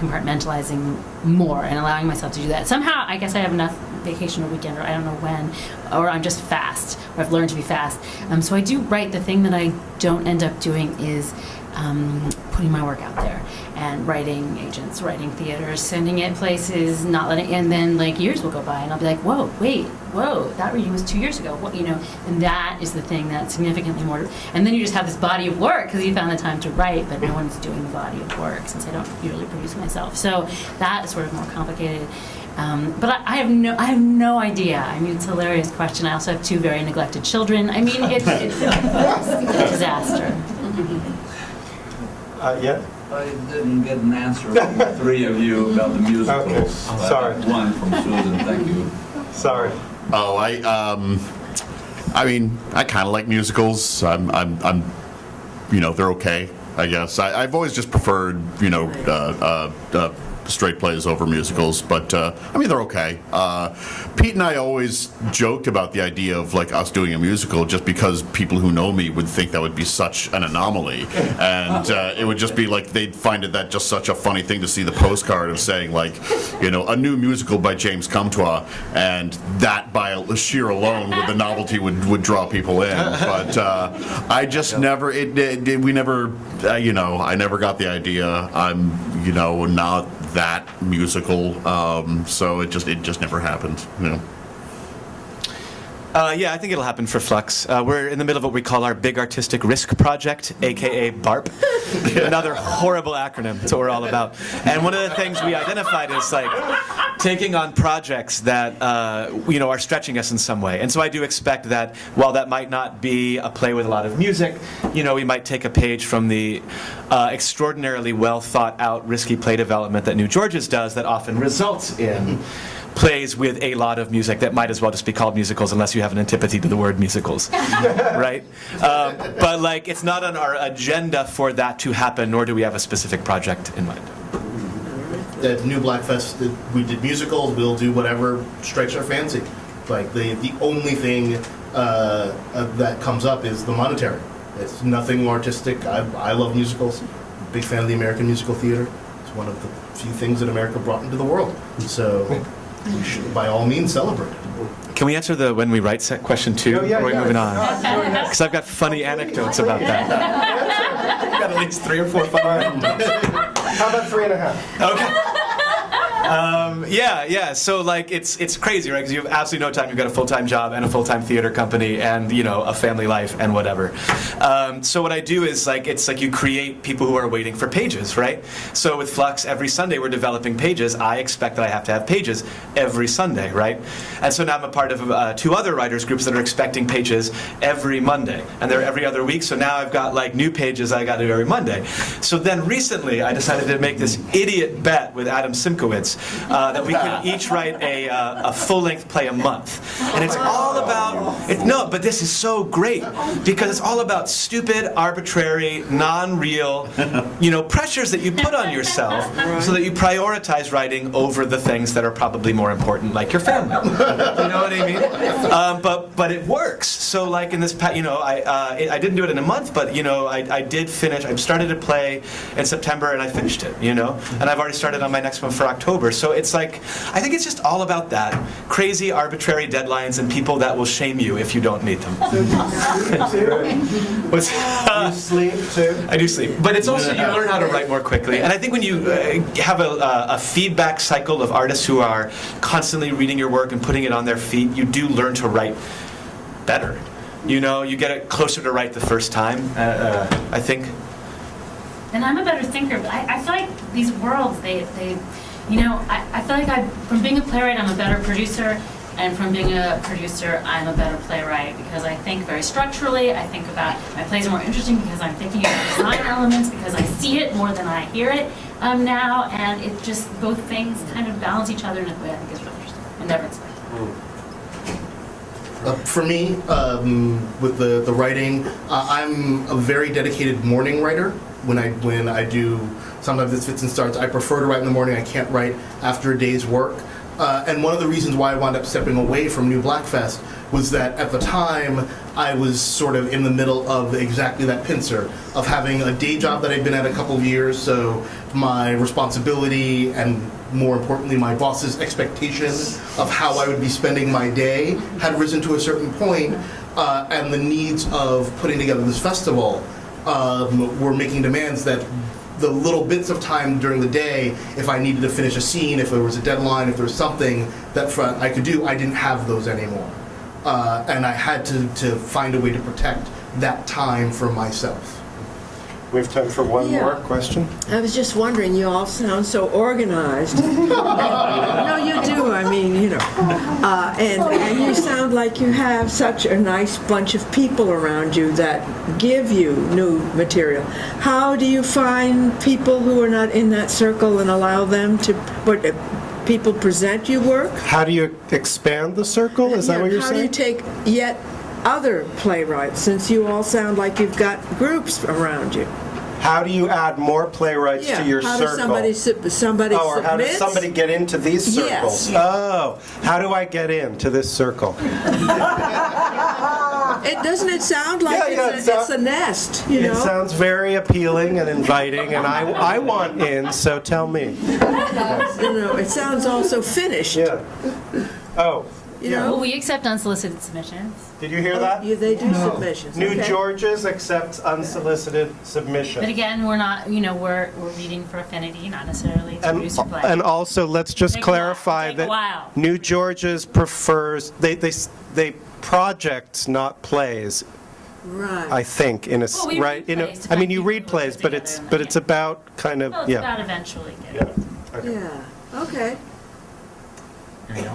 compartmentalizing more and allowing myself to do that. Somehow, I guess I have enough vacation or weekend, or I don't know when, or I'm just fast, or I've learned to be fast. So I do write. The thing that I don't end up doing is putting my work out there and writing agents, writing theaters, sending it places, not letting, and then like years will go by and I'll be like, whoa, that reading was 2 years ago, and that is the thing that's significantly more, and then you just have this body of work because you found the time to write, but no one's doing the body of work since I don't usually produce myself. So that is sort of more complicated. But I have no idea. I mean, it's a hilarious question. I also have 2 very neglected children. I mean, it's a disaster. Yeah? I didn't get an answer from the 3 of you about the musicals. Okay. Sorry. One from Susan, thank you. Sorry. Oh, I mean, I kind of like musicals. I'm, they're okay, I guess. I've always just preferred, straight plays over musicals, but I mean, they're okay. Pete and I always joked about the idea of like us doing a musical just because people who know me would think that would be such an anomaly, and it would just be like they'd find it that just such a funny thing to see the postcard of saying like, you know, a new musical by James Comtois, and that by sheer alone with the novelty would draw people in. But I just never, we never, you know, I never got the idea. I'm, you know, not that musical, so it just never happened. You know. Yeah, I think it'll happen for Flux. We're in the middle of what we call our Big Artistic Risk Project, aka BARP. Another horrible acronym. That's what we're all about. And one of the things we identified is like taking on projects that you know, are stretching us in some way. And so I do expect that while that might not be a play with a lot of music, you know, we might take a page from the extraordinarily well thought out risky play development that New George's does that often results in plays with a lot of music that might as well just be called musicals unless you have an antipathy to the word musicals, right? But like, it's not on our agenda for that to happen, nor do we have a specific project in mind. At New Blackfest, we did musicals. We'll do whatever strikes our fancy. Like the only thing that comes up is the monetary. It's nothing artistic. I love musicals. Big fan of the American musical theater. It's one of the few things that America brought into the world. So we should, by all means, celebrate it. Can we answer the when we write set question too? Oh, yeah, or are we yeah. moving on? Yeah. Because I've got funny anecdotes about that. I've got at least 3 or 4 funny anecdotes. How about 3.5? Okay. Yeah. So like, it's crazy, right? Because you have absolutely no time. You've got a full-time job and a full-time theater company, and you know, a family life and whatever. So what I do is like, it's like you create people who are waiting for pages, right? So with Flux, every Sunday we're developing pages. I expect that I have to have pages every Sunday, right? And so now I'm a part of 2 other writers groups that are expecting pages every Monday, and they're every other week. So now I've got like new pages I got to do every Monday. So then recently I decided to make this idiot bet with Adam Simkowitz that we could each write a full-length play a month. And it's all about, no, but this is so great, because it's all about stupid, arbitrary, non-real, you know, pressures that you put on yourself so that you prioritize writing over the things that are probably more important, like your family. You know what I mean? But it works. So like in this, you know, I didn't do it in a month, but you know, I did finish. I started a play in September and I finished it, you know, and I've already started on my next one for October. So it's like, I think it's just all about that. Crazy, arbitrary deadlines and people that will shame you if you don't meet them. You sleep too? I do sleep. But it's also, you learn how to write more quickly. And I think when you have a feedback cycle of artists who are constantly reading your work and putting it on their feet, you do learn to write better. You know, you get it closer to right the first time, I think. And I'm a better thinker. I feel like these worlds, they you know, I feel like from being a playwright, I'm a better producer, and from being a producer, I'm a better playwright, because I think very structurally. I think about, my plays are more interesting because I'm thinking about design elements, because I see it more than I hear it now, and it just, both things kind of balance each other in a way I think is really interesting. I never expected. For me, with the writing, I'm a very dedicated morning writer. When I do, sometimes it's fits and starts. I prefer to write in the morning. I can't write after a day's work. And one of the reasons why I wound up stepping away from New Blackfest was that at the time I was sort of in the middle of exactly that pincer of having a day job that I'd been at a couple of years, so my responsibility and more importantly my boss's expectation of how I would be spending my day had risen to a certain point, and the needs of putting together this festival were making demands that the little bits of time during the day, if I needed to finish a scene, if there was a deadline, if there was something that I could do, I didn't have those anymore. And I had to find a way to protect that time for myself. We have time for one more question. I was just wondering, you all sound so organized. No, you do. I mean, you know. And you sound like you have such a nice bunch of people around you that give you new material. How do you find people who are not in that circle and allow them to people present you work? How do you expand the circle? Is that what you're saying? How do you take yet other playwrights, since you all sound like you've got groups around you? How do you add more playwrights Yeah, to your how circle? does somebody Oh, or how does submits? somebody get into these circles? Yes. Oh, how do I get into this circle? Doesn't it sound like it's a nest, you know? It sounds very appealing and inviting, and I want in, so tell me. It sounds also finished. Yeah. Oh, You know? Well, we accept unsolicited submissions. did you hear that? Yeah, they do submissions. New okay. Georges accepts unsolicited submissions. But again, we're not, we're reading for affinity, not necessarily to produce or play. And also, let's just Take a while. clarify Take a that while. New Georges prefers, they projects, not plays, Right. I think, in a, Well, we right? read In a, plays to I mean, find you people read who plays, put but together it's, and but then, it's yeah. about kind of, Well, it's yeah. about eventually getting it. Okay. Yeah. Okay.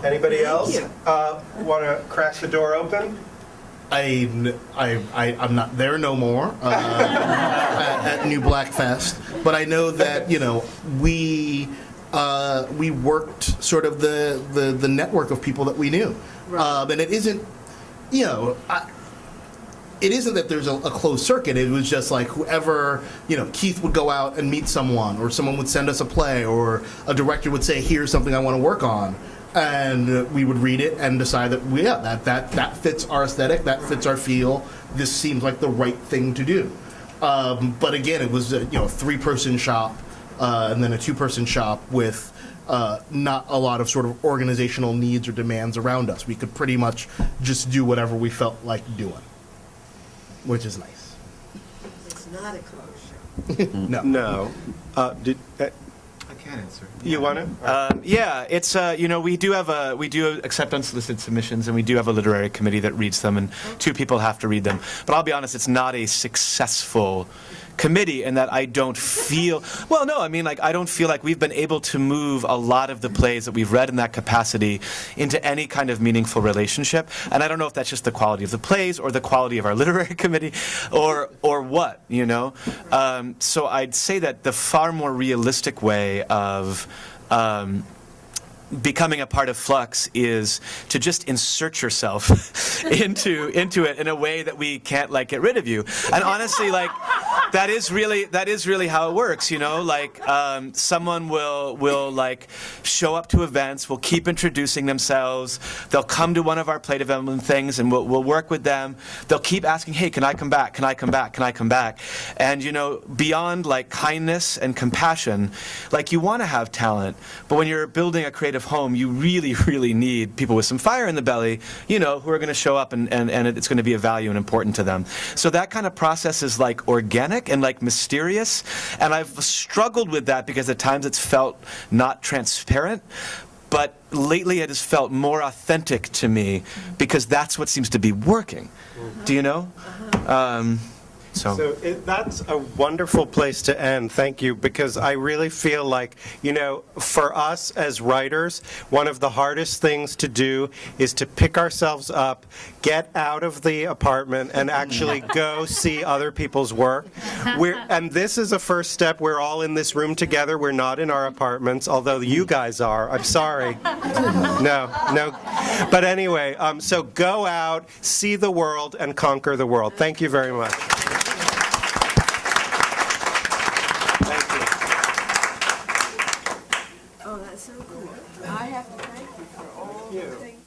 Anybody Thank else you. want to crack the door open? I'm not there no more at New Black Fest, but I know that we worked sort of the network of people that we knew, and it isn't it isn't that there's a closed circuit. It was just like whoever, Keith would go out and meet someone, or someone would send us a play, or a director would say, "Here's something I want to work on." And we would read it and decide that that fits our aesthetic, that fits our feel. This seems like the right thing to do. But again, it was a 3-person shop and then a 2-person shop with not a lot of sort of organizational needs or demands around us. We could pretty much just do whatever we felt like doing, which is nice. It's not a closed show. No. No. I can't answer. You want to? Yeah, it's we do accept unsolicited submissions, and we do have a literary committee that reads them, and 2 people have to read them. But I'll be honest, it's not a successful committee, in that I don't feel I don't feel like we've been able to move a lot of the plays that we've read in that capacity into any kind of meaningful relationship. And I don't know if that's just the quality of the plays or the quality of our literary committee or what, So I'd say that the far more realistic way of becoming a part of Flux is to just insert yourself into it in a way that we can't get rid of you. And honestly, that is really how it works, someone will show up to events, will keep introducing themselves, they'll come to one of our play development things, and we'll work with them. They'll keep asking, "Hey, can I come back? Can I come back? Can I come back?" And beyond kindness and compassion, you want to have talent, but when you're building a creative home, you really, really need people with some fire in the belly, who are going to show up and it's going to be of value and important to them. So that kind of process is organic and mysterious, and I've struggled with that because at times it's felt not transparent. But lately it has felt more authentic to me because that's what seems to be working. Do you know? So that's a wonderful place to end. Thank you, because I really feel like, for us as writers, one of the hardest things to do is to pick ourselves up, get out of the apartment, and actually go see other people's work. And this is a first step. We're all in this room together. We're not in our apartments, although you guys are. I'm sorry. No. But anyway, so go out, see the world, and conquer the world. Thank you very much. Oh, that's so cool. I have to thank you for all the things.